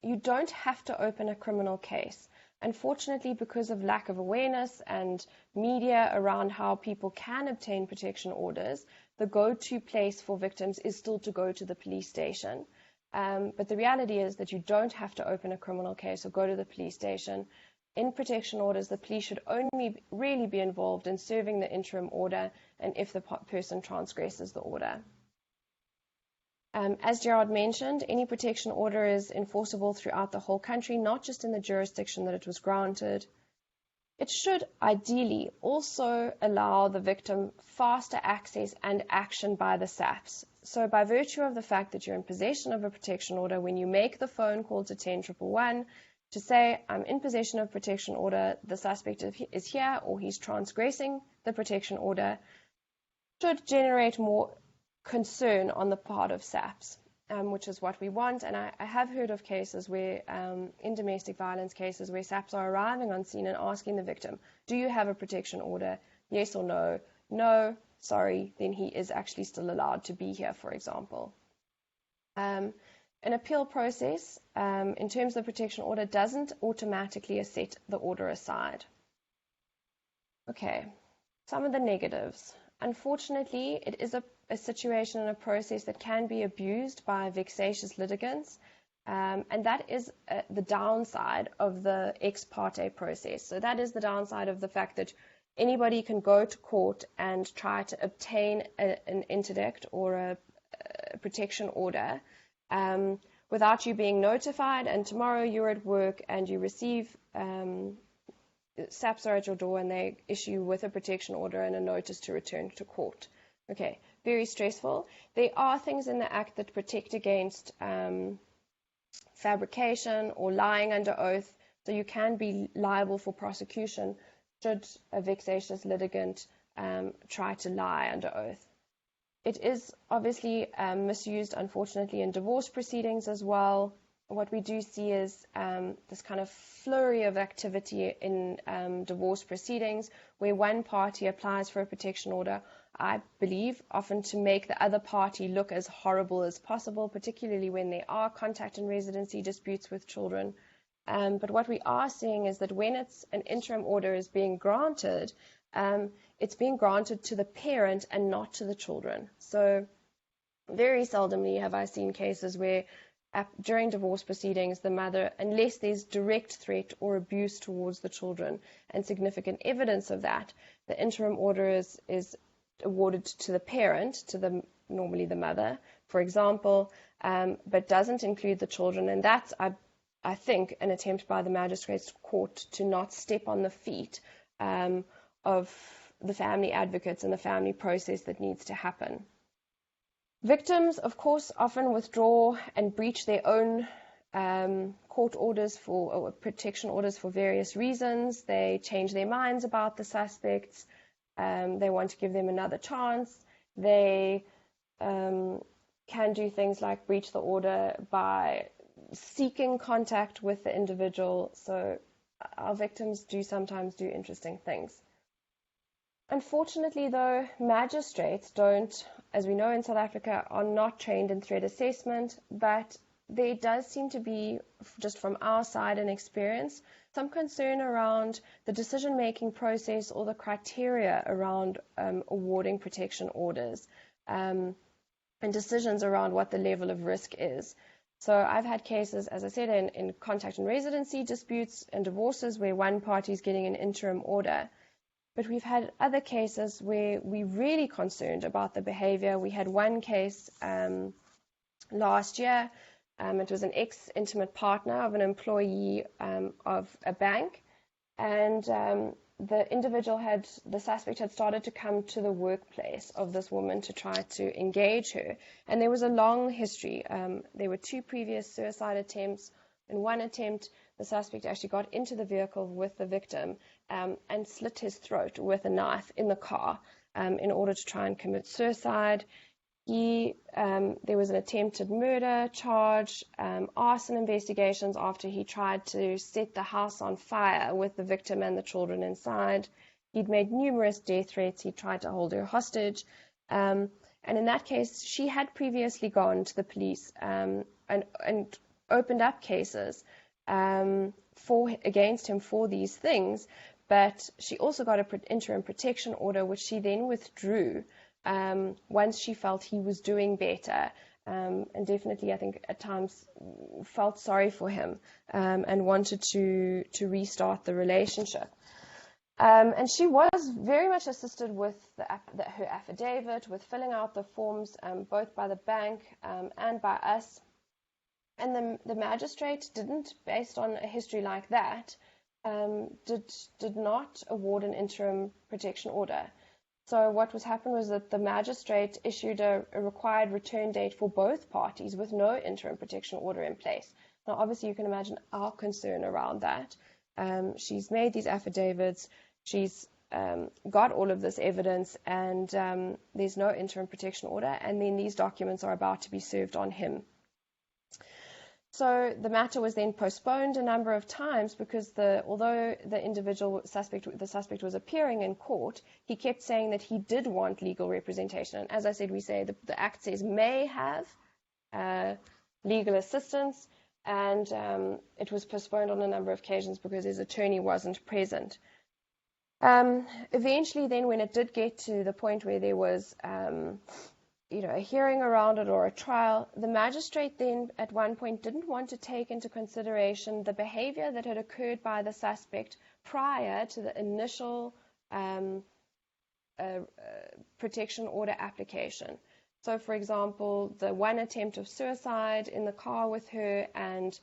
Speaker 3: You don't have to open a criminal case. Unfortunately, because of lack of awareness and media around how people can obtain protection orders, the go-to place for victims is still to go to the police station. But the reality is that you don't have to open a criminal case or go to the police station. In protection orders, the police should only really be involved in serving the interim order and if the person transgresses the order. As Gerard mentioned, any protection order is enforceable throughout the whole country, not just in the jurisdiction that it was granted. It should ideally also allow the victim faster access and action by the SAPS. So by virtue of the fact that you're in possession of a protection order, when you make the phone call to 10111 to say, I'm in possession of protection order, the suspect is here or he's transgressing the protection order, should generate more concern on the part of SAPS, which is what we want. And I have heard of cases where, in domestic violence cases, where SAPS are arriving on scene and asking the victim, do you have a protection order? Yes or no? No, sorry, then he is actually still allowed to be here, for example. An appeal process, in terms of the protection order, doesn't automatically set the order aside. Okay, some of the negatives. Unfortunately, it is a situation and a process that can be abused by vexatious litigants, and that is the downside of the ex parte process. So that is the downside of the fact that anybody can go to court and try to obtain an interdict or a protection order without you being notified, and tomorrow you're at work and you receive SAPS are at your door and they issue you with a protection order and a notice to return to court. Okay, very stressful. There are things in the Act that protect against fabrication or lying under oath, so you can be liable for prosecution should a vexatious litigant try to lie under oath. It is obviously misused, unfortunately, in divorce proceedings as well. What we do see is this kind of flurry of activity in divorce proceedings where one party applies for a protection order, I believe, often to make the other party look as horrible as possible, particularly when there are contact and residency disputes with children. But what we are seeing is that when an interim order is being granted, it's being granted to the parent and not to the children. So very seldomly have I seen cases where during divorce proceedings, the mother, unless there's direct threat or abuse towards the children and significant evidence of that, the interim order is awarded to the parent, normally the mother, for example, but doesn't include the children. And that's, I think, an attempt by the magistrate's court to not step on the feet of the family advocates and the family process that needs to happen. Victims, of course, often withdraw and breach their own court orders or protection orders for various reasons. They change their minds about the suspects. They want to give them another chance. They can do things like breach the order by seeking contact with the individual. So our victims do sometimes do interesting things. Unfortunately, though, magistrates as we know in South Africa, are not trained in threat assessment, but there does seem to be, just from our side and experience, some concern around the decision-making process or the criteria around awarding protection orders and decisions around what the level of risk is. So I've had cases, as I said, in contact and residency disputes and divorces where one party is getting an interim order. but we've had other cases where we're really concerned about the behavior. We had one case last year. It was an ex-intimate partner of an employee of a bank, and the suspect had started to come to the workplace of this woman to try to engage her. And there was a long history. There were 2 previous suicide attempts. In one attempt, the suspect actually got into the vehicle with the victim and slit his throat with a knife in the car in order to try and commit suicide. There was an attempted murder charge, arson investigations after he tried to set the house on fire with the victim and the children inside. He'd made numerous death threats. He tried to hold her hostage. And in that case, she had previously gone to the police and opened up cases against him for these things. But she also got an interim protection order, which she then withdrew once she felt he was doing better, and definitely, I think, at times felt sorry for him and wanted to restart the relationship. And she was very much assisted with her affidavit, with filling out the forms, both by the bank and by us. And the magistrate didn't, based on a history like that, did not award an interim protection order. So what happened was that the magistrate issued a required return date for both parties with no interim protection order in place. Now, obviously, you can imagine our concern around that. She's made these affidavits, she's got all of this evidence, and there's no interim protection order, and then these documents are about to be served on him. So the matter was then postponed a number of times because although the suspect was appearing in court, he kept saying that he did want legal representation. And as I said, we say the Act says may have legal assistance, and it was postponed on a number of occasions because his attorney wasn't present. Eventually, then, when it did get to the point where there was a hearing around it or a trial, the magistrate then at one point didn't want to take into consideration the behavior that had occurred by the suspect prior to the initial protection order application. So, for example, the one attempt of suicide in the car with her and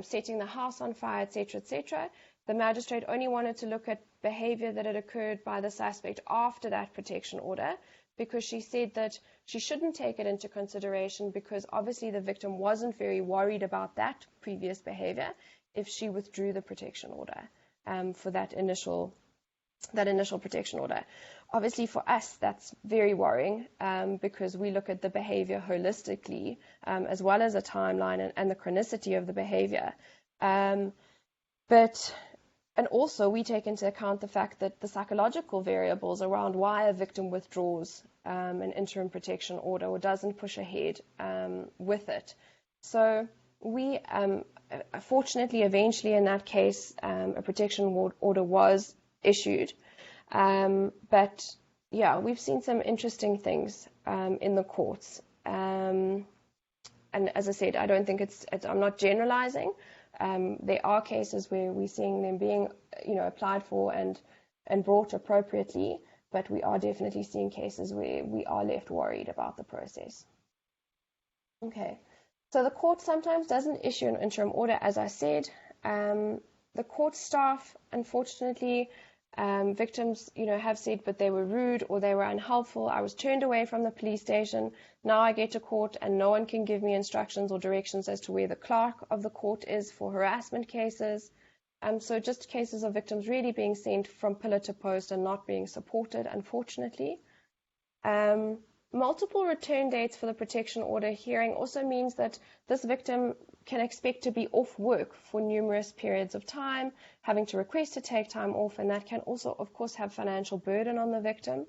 Speaker 3: setting the house on fire, etc., etc., the magistrate only wanted to look at behavior that had occurred by the suspect after that protection order, because she said that she shouldn't take it into consideration because obviously the victim wasn't very worried about that previous behavior if she withdrew the protection order for that initial protection order. Obviously for us that's very worrying because we look at the behavior holistically as well as a timeline and the chronicity of the behavior. And also we take into account the fact that the psychological variables around why a victim withdraws an interim protection order or doesn't push ahead with it. So we, fortunately, eventually in that case, a protection order was issued. But yeah, we've seen some interesting things in the courts. And as I said, I don't think I'm not generalizing. There are cases where we're seeing them being, applied for and brought appropriately, but we are definitely seeing cases where we are left worried about the process. Okay, so the court sometimes doesn't issue an interim order, as I said. The court staff, unfortunately, victims, have said, but they were rude or they were unhelpful. I was turned away from the police station. Now I get to court and no one can give me instructions or directions as to where the clerk of the court is for harassment cases. So just cases of victims really being sent from pillar to post and not being supported, unfortunately. Multiple return dates for the protection order hearing also means that this victim can expect to be off work for numerous periods of time, having to request to take time off, and that can also, of course, have financial burden on the victim.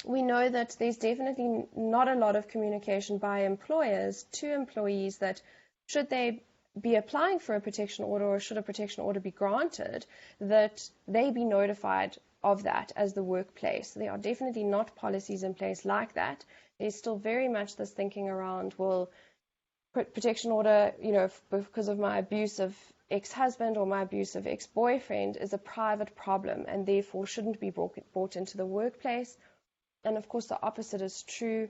Speaker 3: We know that there's definitely not a lot of communication by employers to employees that should they be applying for a protection order or should a protection order be granted, that they be notified of that as the workplace. There are definitely not policies in place like that. There's still very much this thinking around, well, protection order, because of my abuse of ex-husband or my abusive ex-boyfriend is a private problem and therefore shouldn't be brought into the workplace. And of course, the opposite is true.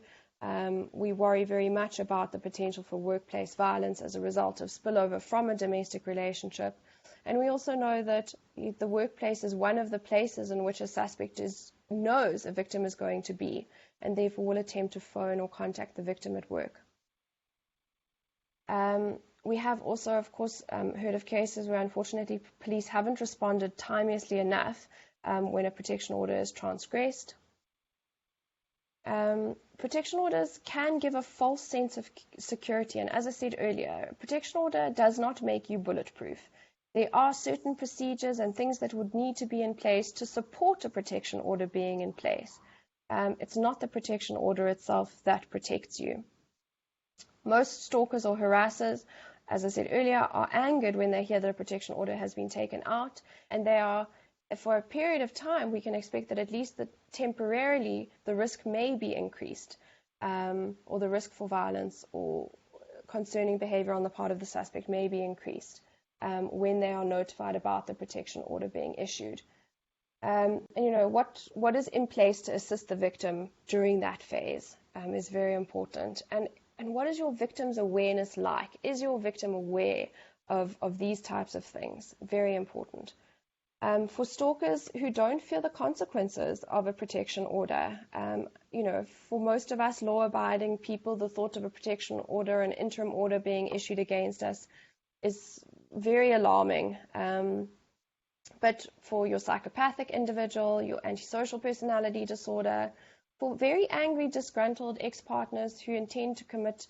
Speaker 3: We worry very much about the potential for workplace violence as a result of spillover from a domestic relationship. And we also know that the workplace is one of the places in which a suspect knows a victim is going to be, and therefore will attempt to phone or contact the victim at work. We have also, of course, heard of cases where, unfortunately, police haven't responded timeously enough when a protection order is transgressed. Protection orders can give a false sense of security, and as I said earlier, a protection order does not make you bulletproof. There are certain procedures and things that would need to be in place to support a protection order being in place. It's not the protection order itself that protects you. Most stalkers or harassers, as I said earlier, are angered when they hear that a protection order has been taken out, and they are, for a period of time, we can expect that at least temporarily the risk may be increased, or the risk for violence or concerning behavior on the part of the suspect may be increased when they are notified about the protection order being issued. And what is in place to assist the victim during that phase is very important. And what is your victim's awareness like? Is your victim aware of these types of things? Very important. For stalkers who don't feel the consequences of a protection order, for most of us law-abiding people, the thought of a protection order, an interim order being issued against us is very alarming. But for your psychopathic individual, your antisocial personality disorder, for very angry, disgruntled ex-partners who intend to commit,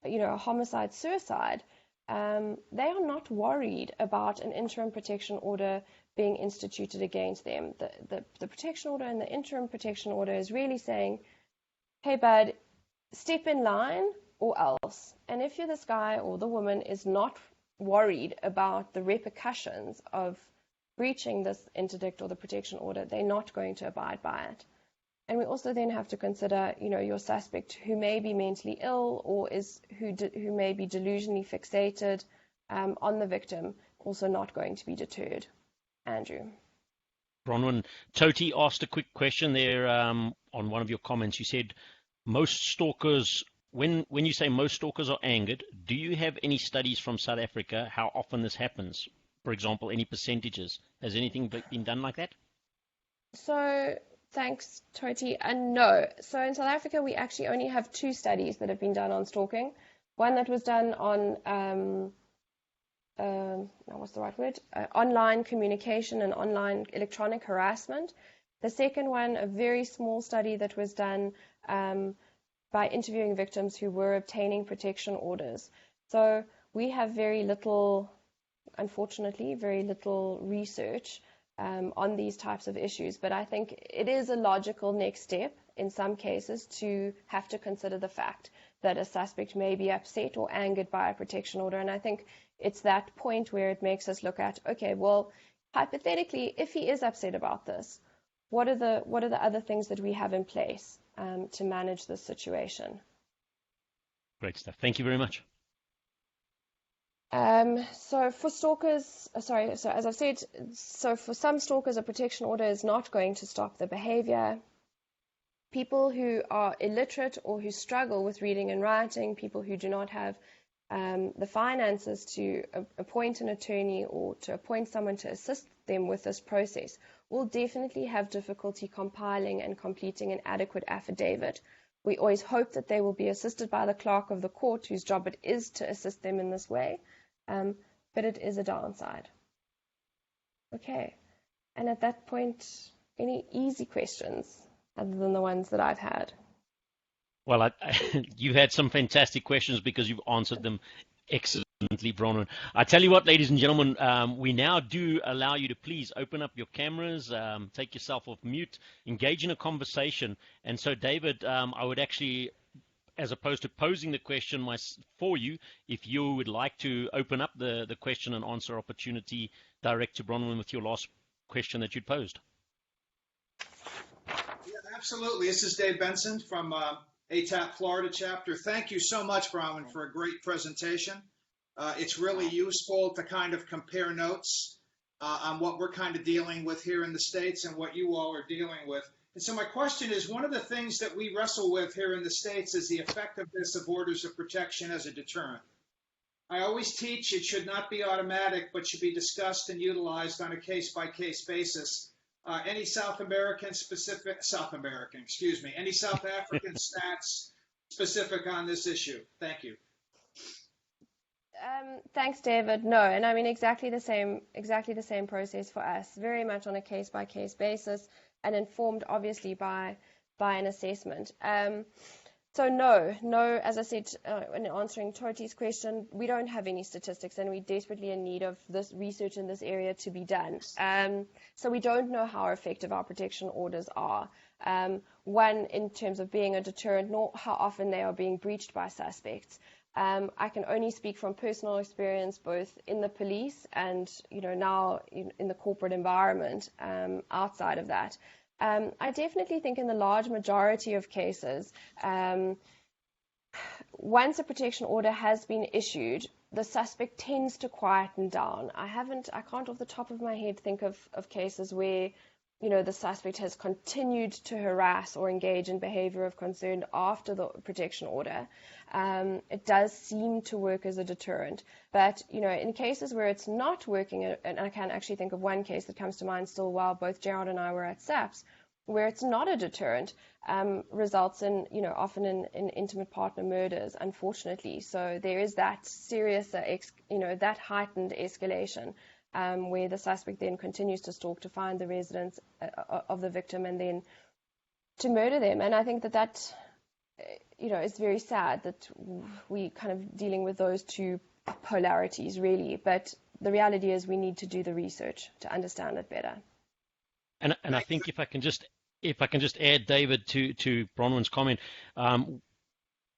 Speaker 3: a homicide-suicide, they are not worried about an interim protection order being instituted against them. The protection order and the interim protection order is really saying, hey, bud, step in line or else. And if you're this guy or the woman is not worried about the repercussions of breaching this interdict or the protection order, they're not going to abide by it. And we also then have to consider, your suspect who may be mentally ill or who may be delusionally fixated on the victim, also not going to be deterred. Andrew.
Speaker 1: Bronwyn, Toti asked a quick question there on one of your comments. You said most stalkers, when you say most stalkers are angered, do you have any studies from South Africa how often this happens? For example, any percentages? Has anything been done like that?
Speaker 3: So, thanks, Toti. No. So in South Africa, we actually only have 2 studies that have been done on stalking. One that was done on online communication and online electronic harassment. The second one, a very small study that was done by interviewing victims who were obtaining protection orders. So we have unfortunately, very little research on these types of issues. But I think it is a logical next step in some cases to have to consider the fact that a suspect may be upset or angered by a protection order. And I think it's that point where it makes us look at, okay, well, hypothetically, if he is upset about this, what are the other things that we have in place to manage this situation?
Speaker 1: Great stuff. Thank you very much.
Speaker 3: So for stalkers, so as I've said, for some stalkers, a protection order is not going to stop the behavior. People who are illiterate or who struggle with reading and writing, people who do not have the finances to appoint an attorney or to appoint someone to assist them with this process, will definitely have difficulty compiling and completing an adequate affidavit. We always hope that they will be assisted by the clerk of the court, whose job it is to assist them in this way, but it is a downside. Okay, and at that point, any easy questions other than the ones that I've had?
Speaker 1: Well, you've had some fantastic questions because you've answered them excellently, Bronwyn. I tell you what, ladies and gentlemen, we now do allow you to please open up your cameras, take yourself off mute, engage in a conversation. And so, David, I would actually, as opposed to posing the question for you, if you would like to open up the question and answer opportunity direct to Bronwyn with your last question that you'd posed.
Speaker 4: Yeah, absolutely. This is Dave Benson from ATAP Florida chapter. Thank you so much, Bronwyn, for a great presentation. It's really useful to kind of compare notes on what we're kind of dealing with here in the States and what you all are dealing with. And so my question is, one of the things that we wrestle with here in the States is the effectiveness of orders of protection as a deterrent. I always teach it should not be automatic, but should be discussed and utilized on a case-by-case basis. Any any South African stats specific on this issue? Thank you.
Speaker 3: Thanks, David. No, and I mean exactly the same process for us, very much on a case-by-case basis and informed obviously by an assessment. So no, as I said in answering Toti's question, we don't have any statistics and we're desperately in need of this research in this area to be done. So we don't know how effective our protection orders are. One, in terms of being a deterrent, nor how often they are being breached by suspects. I can only speak from personal experience, both in the police and now in the corporate environment. Outside of that, I definitely think in the large majority of cases, once a protection order has been issued, the suspect tends to quieten down. I can't off the top of my head think of cases where the suspect has continued to harass or engage in behavior of concern after the protection order. It does seem to work as a deterrent. But, in cases where it's not working, and I can actually think of one case that comes to mind still while both Gerald and I were at SAPS, where it's not a deterrent, results in, often in intimate partner murders, unfortunately. So there is that serious, that heightened escalation. Where the suspect then continues to stalk to find the residence of the victim and then to murder them. And I think that is very sad that we kind of dealing with those two polarities, really. But the reality is we need to do the research to understand it better.
Speaker 1: And I think if I can just add, David, to Bronwyn's comment,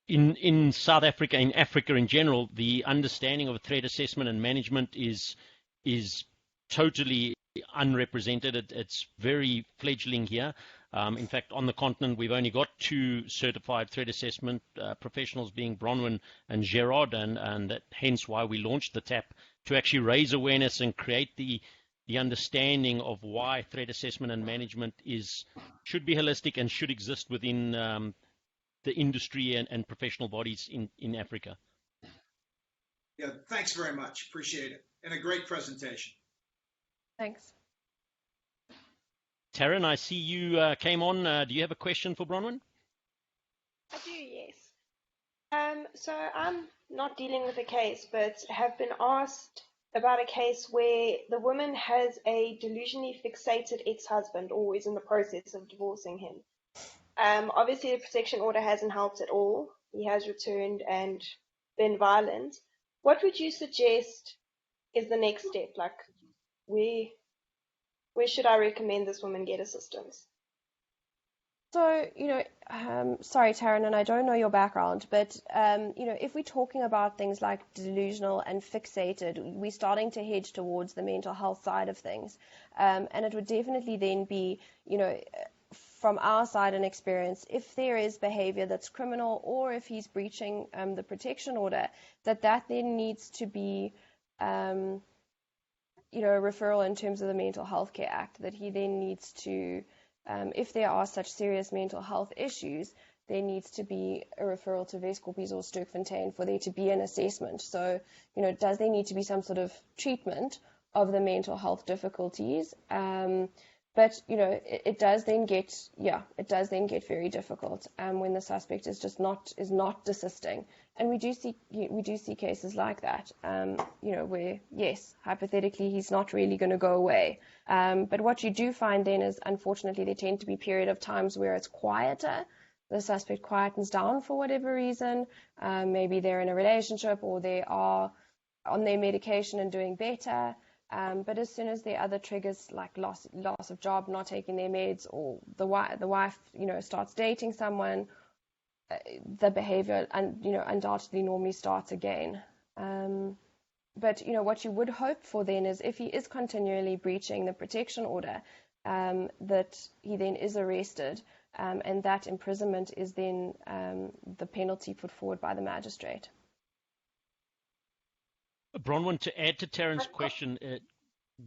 Speaker 1: in South Africa, in Africa in general, the understanding of threat assessment and management is totally unrepresented. It's very fledgling here. In fact, on the continent, we've only got 2 certified threat assessment professionals, being Bronwyn and Gerard, and that, hence why we launched the TAP, to actually raise awareness and create the understanding of why threat assessment and management should be holistic and should exist within the industry and professional bodies in Africa.
Speaker 4: Yeah, thanks very much. Appreciate it. And a great presentation.
Speaker 3: Thanks.
Speaker 1: Taryn, I see you came on. Do you have a question for Bronwyn?
Speaker 5: I do, yes. So I'm not dealing with a case, but have been asked about a case where the woman has a delusionally fixated ex-husband or is in the process of divorcing him. Obviously, the protection order hasn't helped at all. He has returned and been violent. What would you suggest is the next step? Like, where should I recommend this woman get assistance?
Speaker 3: So, sorry, Taryn, and I don't know your background, but, if we're talking about things like delusional and fixated, we're starting to hedge towards the mental health side of things. And it would definitely then be, from our side and experience, if there is behavior that's criminal or if he's breaching the protection order, that then needs to be a referral in terms of the Mental Health Care Act, that he then needs to, if there are such serious mental health issues, there needs to be a referral to Wes-Koppies or Sterkfontein for there to be an assessment. So, does there need to be some sort of treatment of the mental health difficulties? But, it does then get very difficult when the suspect is not desisting. And we do see cases like that, where, yes, hypothetically, he's not really going to go away. But what you do find then is, unfortunately, there tend to be period of times where it's quieter. The suspect quietens down for whatever reason. Maybe they're in a relationship or they are on their medication and doing better. But as soon as there are other triggers like loss of job, not taking their meds, or the wife, starts dating someone, the behavior undoubtedly normally starts again. But what you would hope for then is, if he is continually breaching the protection order, that he then is arrested, and that imprisonment is then the penalty put forward by the magistrate.
Speaker 1: Bronwyn, to add to Taryn's question,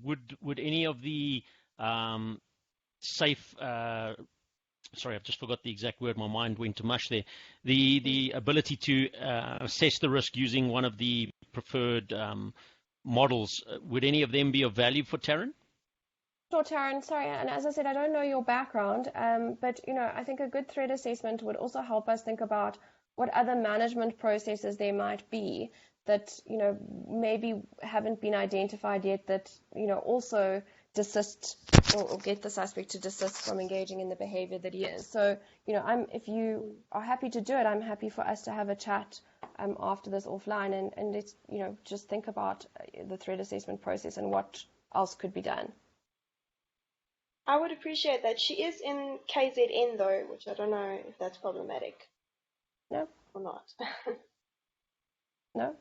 Speaker 1: would any of the safe sorry, I've just forgot the exact word. My mind went to mush there. The ability to assess the risk using one of the preferred models, would any of them be of value for Taryn?
Speaker 3: Sure, Taryn. Sorry, and as I said, I don't know your background, but I think a good threat assessment would also help us think about what other management processes there might be that maybe haven't been identified yet that also desist or get the suspect to desist from engaging in the behavior that he is. So, if you are happy to do it, I'm happy for us to have a chat after this offline and let's, just think about the threat assessment process and what else could be done.
Speaker 5: I would appreciate that. She is in KZN though, which I don't know if that's problematic.
Speaker 3: No.
Speaker 5: Or not.
Speaker 3: No.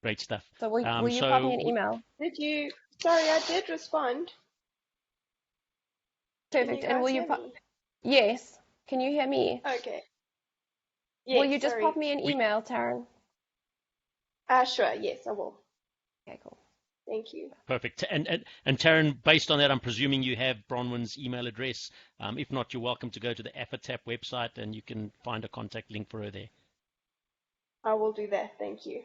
Speaker 1: Great stuff.
Speaker 3: So will you pop me an email?
Speaker 5: Did you? Sorry, I did respond.
Speaker 3: Perfect. And will you pop? Yes. Can you hear me?
Speaker 5: Okay. Yes,
Speaker 3: will you just pop me an email, Taryn?
Speaker 5: Sure. Yes, I will.
Speaker 3: Okay, cool.
Speaker 5: Thank you.
Speaker 1: Perfect. And Taryn, based on that, I'm presuming you have Bronwyn's email address. If not, you're welcome to go to the AFATAP website and you can find a contact link for her there.
Speaker 5: I will do that. Thank you.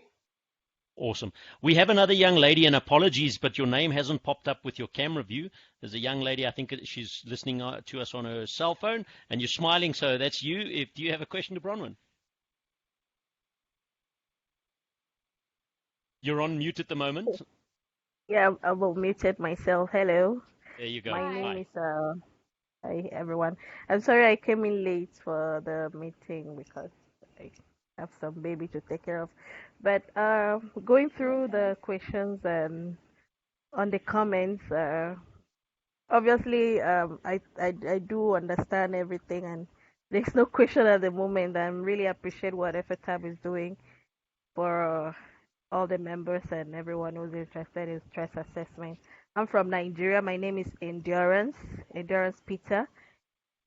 Speaker 1: Awesome. We have another young lady, and apologies, but your name hasn't popped up with your camera view. There's a young lady, I think she's listening to us on her cell phone, and you're smiling, so that's you. Do you have a question to Bronwyn? You're on mute at the moment.
Speaker 6: Yeah, I will muted myself. Hello.
Speaker 1: There you go.
Speaker 6: My name is hi everyone. I'm sorry I came in late for the meeting because I have some baby to take care of. But going through the questions and on the comments, obviously I do understand everything and there's no question at the moment. I really appreciate what FATAP is doing for all the members and everyone who's interested in stress assessment. I'm from Nigeria. My name is Endurance Peter.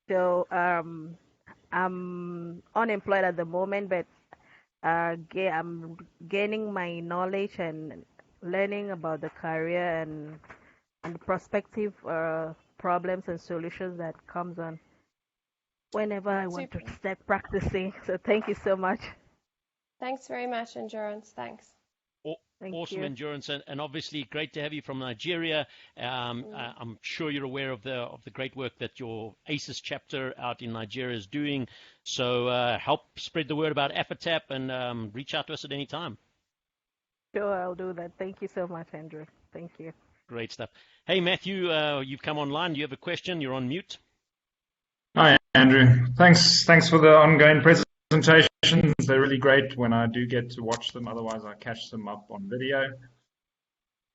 Speaker 6: So I'm unemployed at the moment, but I'm gaining my knowledge and learning about the career and the prospective problems and solutions that comes on whenever I want to start practicing. So thank you so much.
Speaker 3: Thanks very much, Endurance. Thanks.
Speaker 1: Awesome, Endurance, and obviously great to have you from Nigeria. I'm sure you're aware of the great work that your ACES chapter out in Nigeria is doing. So help spread the word about AFATAP and reach out to us at any time.
Speaker 6: Sure, I'll do that. Thank you so much, Andrew. Thank you.
Speaker 1: Great stuff. Hey, Matthew, you've come online. Do you have a question? You're on mute.
Speaker 7: Hi, Andrew. Thanks for the ongoing presentations. They're really great when I do get to watch them. Otherwise, I catch them up on video.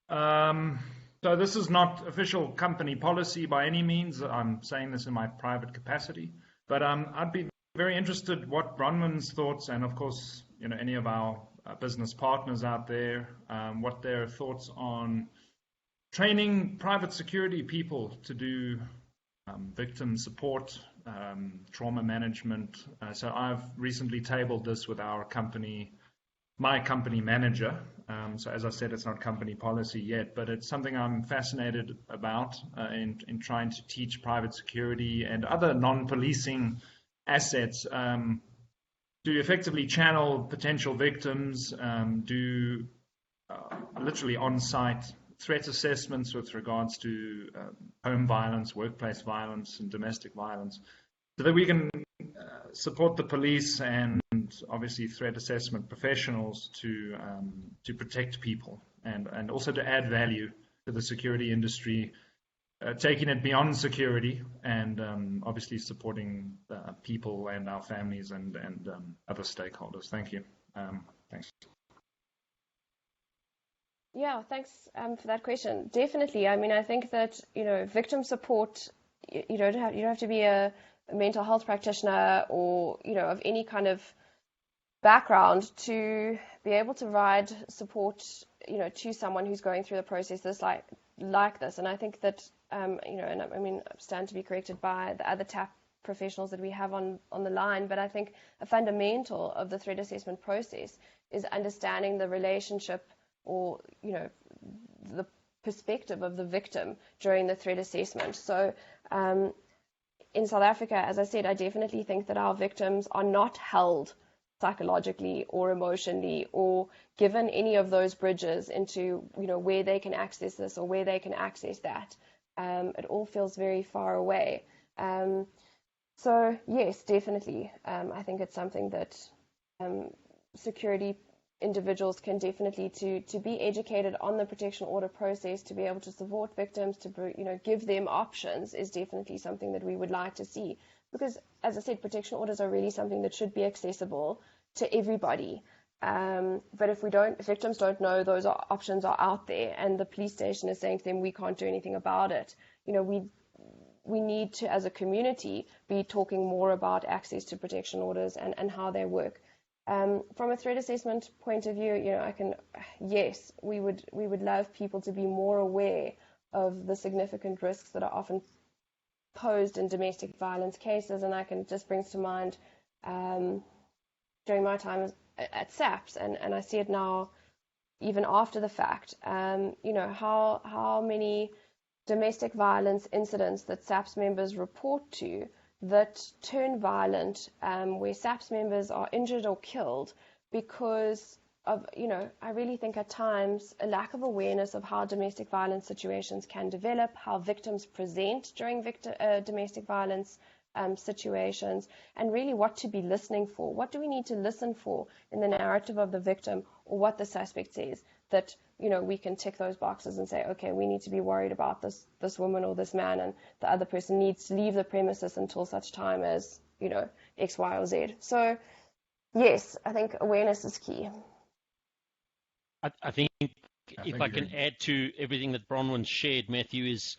Speaker 7: So this is not official company policy by any means. I'm saying this in my private capacity. But I'd be very interested what Bronwyn's thoughts, and of course, any of our business partners out there, what their thoughts on training private security people to do victim support, trauma management. So I've recently tabled this with my company manager. So as I said, it's not company policy yet, but it's something I'm fascinated about in trying to teach private security and other non-policing assets to effectively channel potential victims, do literally on-site threat assessments with regards to home violence, workplace violence, and domestic violence, so that we can support the police and obviously threat assessment professionals to protect people and also to add value to the security industry, taking it beyond security and obviously supporting people and our families and other stakeholders. Thank you. Thanks.
Speaker 3: Yeah, thanks for that question. Definitely. I mean, I think that, victim support, you don't have to be a mental health practitioner or, of any kind of background to be able to provide support, to someone who's going through the process like this. And I think that, and I mean, I stand to be corrected by the other TAP professionals that we have on the line, but I think a fundamental of the threat assessment process is understanding the relationship or, the perspective of the victim during the threat assessment. So in South Africa, as I said, I definitely think that our victims are not held psychologically or emotionally or given any of those bridges into, where they can access this or where they can access that. It all feels very far away. So yes, definitely. I think it's something that security individuals can definitely to be educated on the protection order process, to be able to support victims, to give them options is definitely something that we would like to see. Because, as I said, protection orders are really something that should be accessible to everybody. But if victims don't know those options are out there, and the police station is saying to them, we can't do anything about it, we need to, as a community, be talking more about access to protection orders and how they work. From a threat assessment point of view, yes, we would love people to be more aware of the significant risks that are often posed in domestic violence cases, and I can just brings to mind during my time at SAPS, and I see it now even after the fact, how many domestic violence incidents that SAPS members report to that turn violent, where SAPS members are injured or killed because of, I really think at times a lack of awareness of how domestic violence situations can develop, how victims present during domestic violence situations, and really what to be listening for. What do we need to listen for in the narrative of the victim or what the suspect says that, we can tick those boxes and say, okay, we need to be worried about this woman or this man, and the other person needs to leave the premises until such time as, X, Y, or Z. So, yes, I think awareness is key.
Speaker 1: I think if I can add to everything that Bronwyn shared, Matthew, is,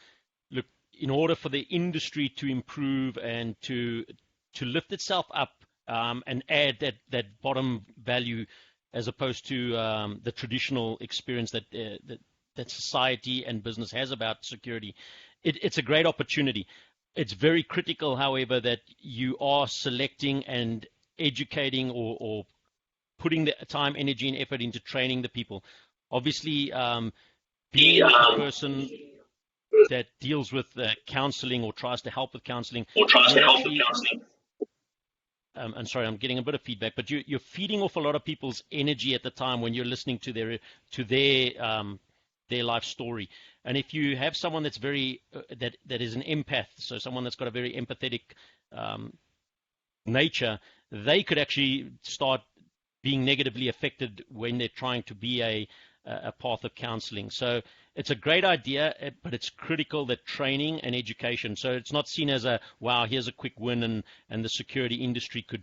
Speaker 1: look, in order for the industry to improve and to lift itself up and add that bottom value, as opposed to the traditional experience that society and business has about security, it's a great opportunity. It's very critical, however, that you are selecting and educating or putting the time, energy, and effort into training the people. Obviously, being a person that deals with counseling or tries to help with counseling, I'm sorry, I'm getting a bit of feedback, but you're feeding off a lot of people's energy at the time when you're listening to their life story. And if you have someone that's very that is an empath, so someone that's got a very empathetic nature, they could actually start being negatively affected when they're trying to be a path of counseling. So it's a great idea, but it's critical that training and education, so it's not seen as wow, here's a quick win and the security industry could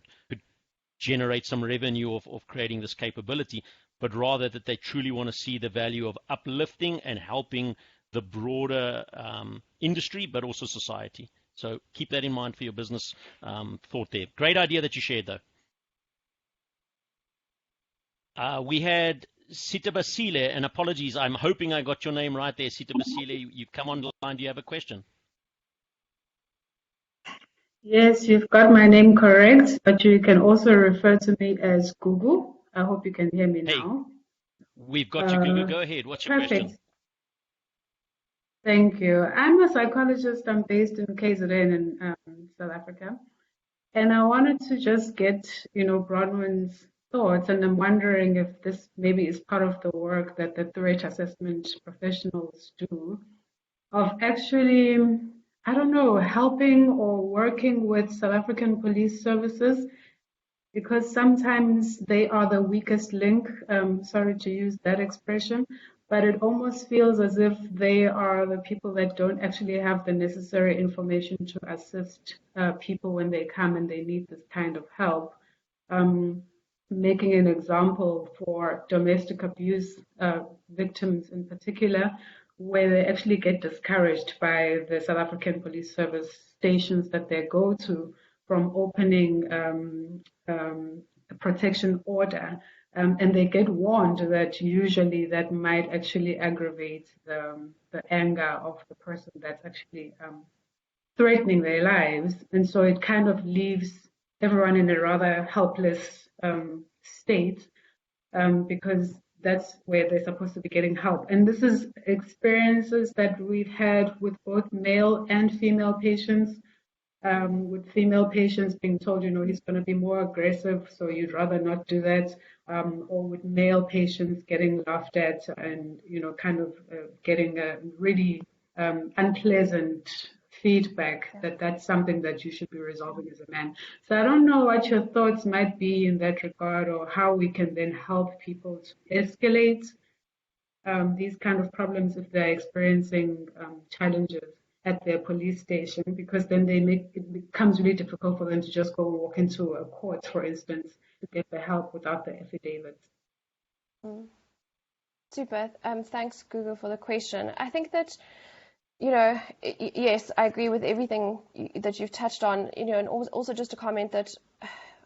Speaker 1: generate some revenue of creating this capability, but rather that they truly want to see the value of uplifting and helping the broader industry, but also society. So keep that in mind for your business thought there. Great idea that you shared, though. We had Sita Basile, and apologies, I'm hoping I got your name right there, Sita Basile. You've come on the line. Do you have a question?
Speaker 8: Yes, you've got my name correct, but you can also refer to me as Gugu. I hope you can hear me now.
Speaker 1: We've got you, Gugu. Go ahead. What's your question?
Speaker 8: Thank you. I'm a psychologist. I'm based in KZN in South Africa. And I wanted to just get, Bronwyn's thoughts, and I'm wondering if this maybe is part of the work that the threat assessment professionals do, of actually, I don't know, helping or working with South African police services, because sometimes they are the weakest link, sorry to use that expression, but it almost feels as if they are the people that don't actually have the necessary information to assist people when they come and they need this kind of help. Making an example for domestic abuse victims in particular, where they actually get discouraged by the South African Police Service stations that they go to from opening a protection order, and they get warned that usually that might actually aggravate the anger of the person that's actually threatening their lives. And so it kind of leaves everyone in a rather helpless state, because that's where they're supposed to be getting help. And this is experiences that we've had with both male and female patients, with female patients being told, he's going to be more aggressive, so you'd rather not do that, or with male patients getting laughed at and, kind of getting a really unpleasant feedback that that's something that you should be resolving as a man. So I don't know what your thoughts might be in that regard, or how we can then help people to escalate these kind of problems if they're experiencing challenges at their police station, because then it becomes really difficult for them to just go walk into a court, for instance, to get the help without the affidavits.
Speaker 3: Super. Thanks, Gugu, for the question. I think that, yes, I agree with everything that you've touched on, and also just to comment that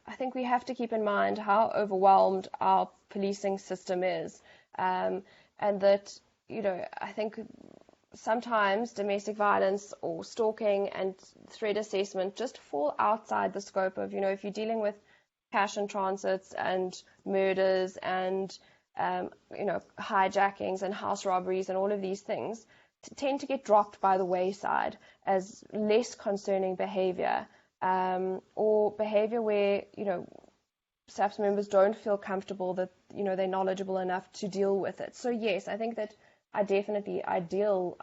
Speaker 3: I think we have to keep in mind how overwhelmed our policing system is, and that, I think sometimes domestic violence or stalking and threat assessment just fall outside the scope of, if you're dealing with cash and transits and murders and, hijackings and house robberies and all of these things tend to get dropped by the wayside as less concerning behavior, or behavior where, SAPS members don't feel comfortable that, they're knowledgeable enough to deal with it. So yes, I think that ideal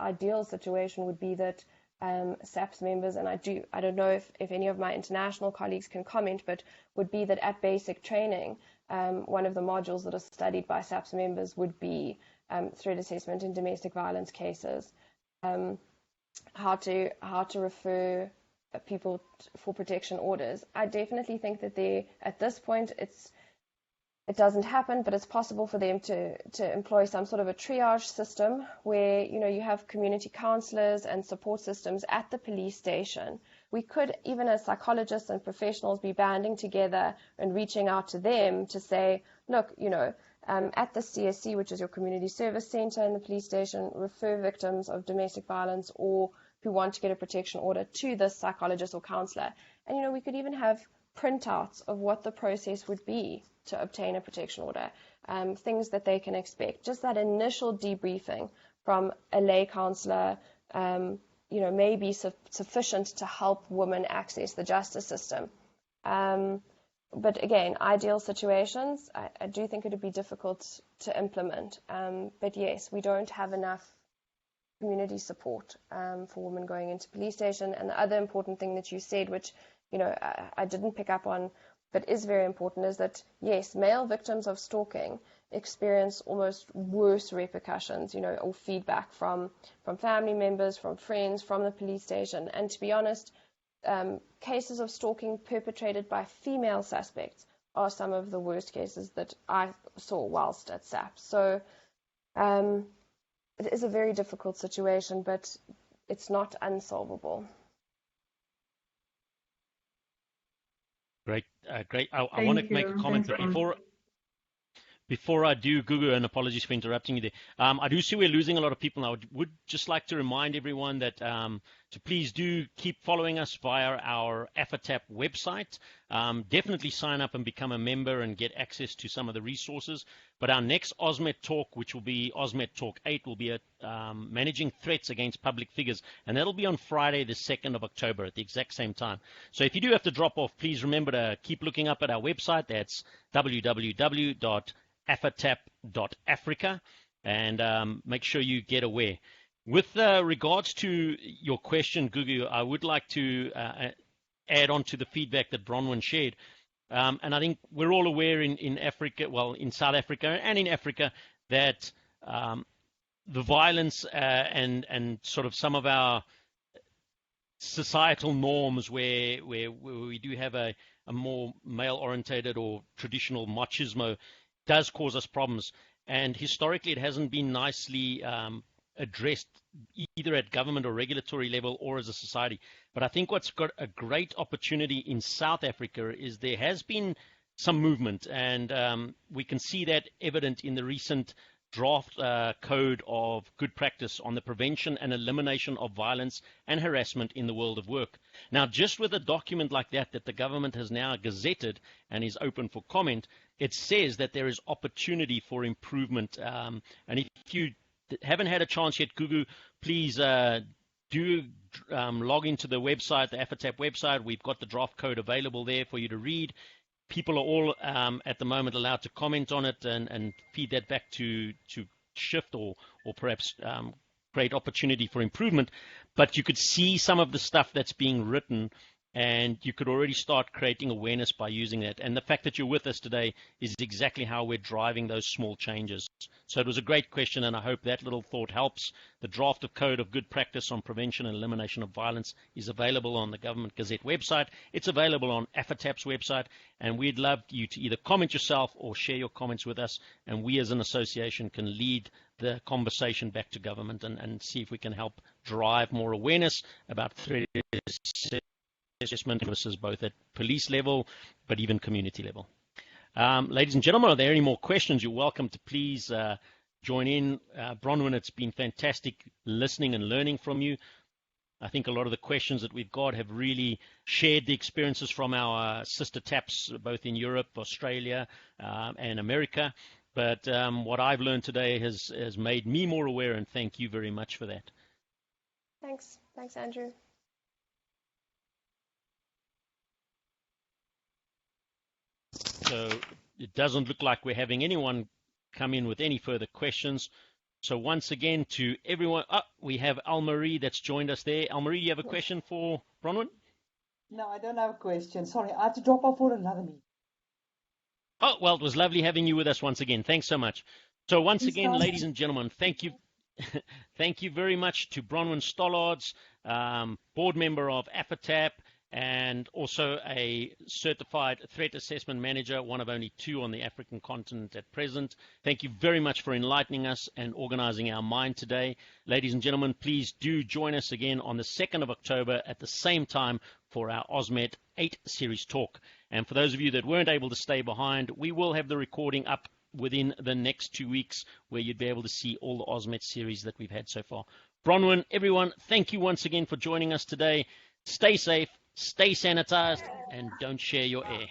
Speaker 3: situation would be that SAPS members, and I don't know if any of my international colleagues can comment, but would be that at basic training, one of the modules that are studied by SAPS members would be threat assessment in domestic violence cases, how to refer people for protection orders. I definitely think that at this point it doesn't happen, but it's possible for them to employ some sort of a triage system where, you have community counselors and support systems at the police station. We could, even as psychologists and professionals, be banding together and reaching out to them to say, look, at the CSC, which is your community service center in the police station, refer victims of domestic violence or who want to get a protection order to this psychologist or counselor. And, we could even have printouts of what the process would be to obtain a protection order, things that they can expect. Just that initial debriefing from a lay counselor, may be sufficient to help women access the justice system. But again, ideal situations, I do think it would be difficult to implement. But yes, we don't have enough community support for women going into police station. And the other important thing that you said, which I didn't pick up on, but is very important, is that yes, male victims of stalking experience almost worse repercussions, or feedback from family members, from friends, from the police station. And to be honest, cases of stalking perpetrated by female suspects are some of the worst cases that I saw whilst at SAPS. So it is a very difficult situation, but it's not unsolvable.
Speaker 1: Great. I want to make a comment there before I do, Gugu, and apologies for interrupting you there. I do see we're losing a lot of people now. I would just like to remind everyone that to please do keep following us via our AFATAP website. Definitely sign up and become a member and get access to some of the resources. But our next AusMet talk, which will be AusMet Talk 8, will be at managing threats against public figures. And that'll be on Friday, the 2nd of October at the exact same time. So if you do have to drop off, please remember to keep looking up at our website. That's www.afatap.africa, and make sure you get aware. With regards to your question, Gugu, I would like to add on to the feedback that Bronwyn shared. And I think we're all aware in Africa, well, in South Africa and in Africa, that the violence and sort of some of our societal norms where we do have a more male-orientated or traditional machismo does cause us problems. And historically, it hasn't been nicely addressed either at government or regulatory level or as a society. But I think what's got a great opportunity in South Africa is there has been some movement, and we can see that evident in the recent draft code of good practice on the prevention and elimination of violence and harassment in the world of work. Now, just with a document like that the government has now gazetted and is open for comment, it says that there is opportunity for improvement. And if you haven't had a chance yet, Gugu, please do log into the website, the AFATAP website. We've got the draft code available there for you to read. People are all at the moment allowed to comment on it and feed that back to Shift or perhaps create opportunity for improvement. But you could see some of the stuff that's being written, and you could already start creating awareness by using it. And the fact that you're with us today is exactly how we're driving those small changes. So it was a great question, and I hope that little thought helps. The draft of code of good practice on prevention and elimination of violence is available on the Government Gazette website. It's available on AFATAP's website, and we'd love you to either comment yourself or share your comments with us, and we as an association can lead the conversation back to government and see if we can help drive more awareness about threat assessment services, both at police level, but even community level. Ladies and gentlemen, are there any more questions? You're welcome to please join in. Bronwyn, it's been fantastic listening and learning from you. I think a lot of the questions that we've got have really shared the experiences from our sister TAPs, both in Europe, Australia, and America. But what I've learned today has made me more aware, and thank you very much for that.
Speaker 3: Thanks. Thanks, Andrew.
Speaker 1: So it doesn't look like we're having anyone come in with any further questions. So once again, to everyone, we have Al-Marie that's joined us there. Al-Marie, you have a question for Bronwyn?
Speaker 9: No, I don't have a question. Sorry, I have to drop off for another meeting.
Speaker 1: Oh, well, it was lovely having you with us once again. Thanks so much. So once again, ladies and gentlemen, thank you. Thank you very much to Bronwyn Stollards, board member of AFATAP, and also a certified threat assessment manager, one of only 2 on the African continent at present. Thank you very much for enlightening us and organizing our mind today. Ladies and gentlemen, please do join us again on the 2nd of October at the same time for our AUSMET 8 series talk. And for those of you that weren't able to stay behind, we will have the recording up within the next 2 weeks where you'd be able to see all the AUSMET series that we've had so far. Bronwyn, everyone, thank you once again for joining us today. Stay safe, stay sanitized, and don't share your air.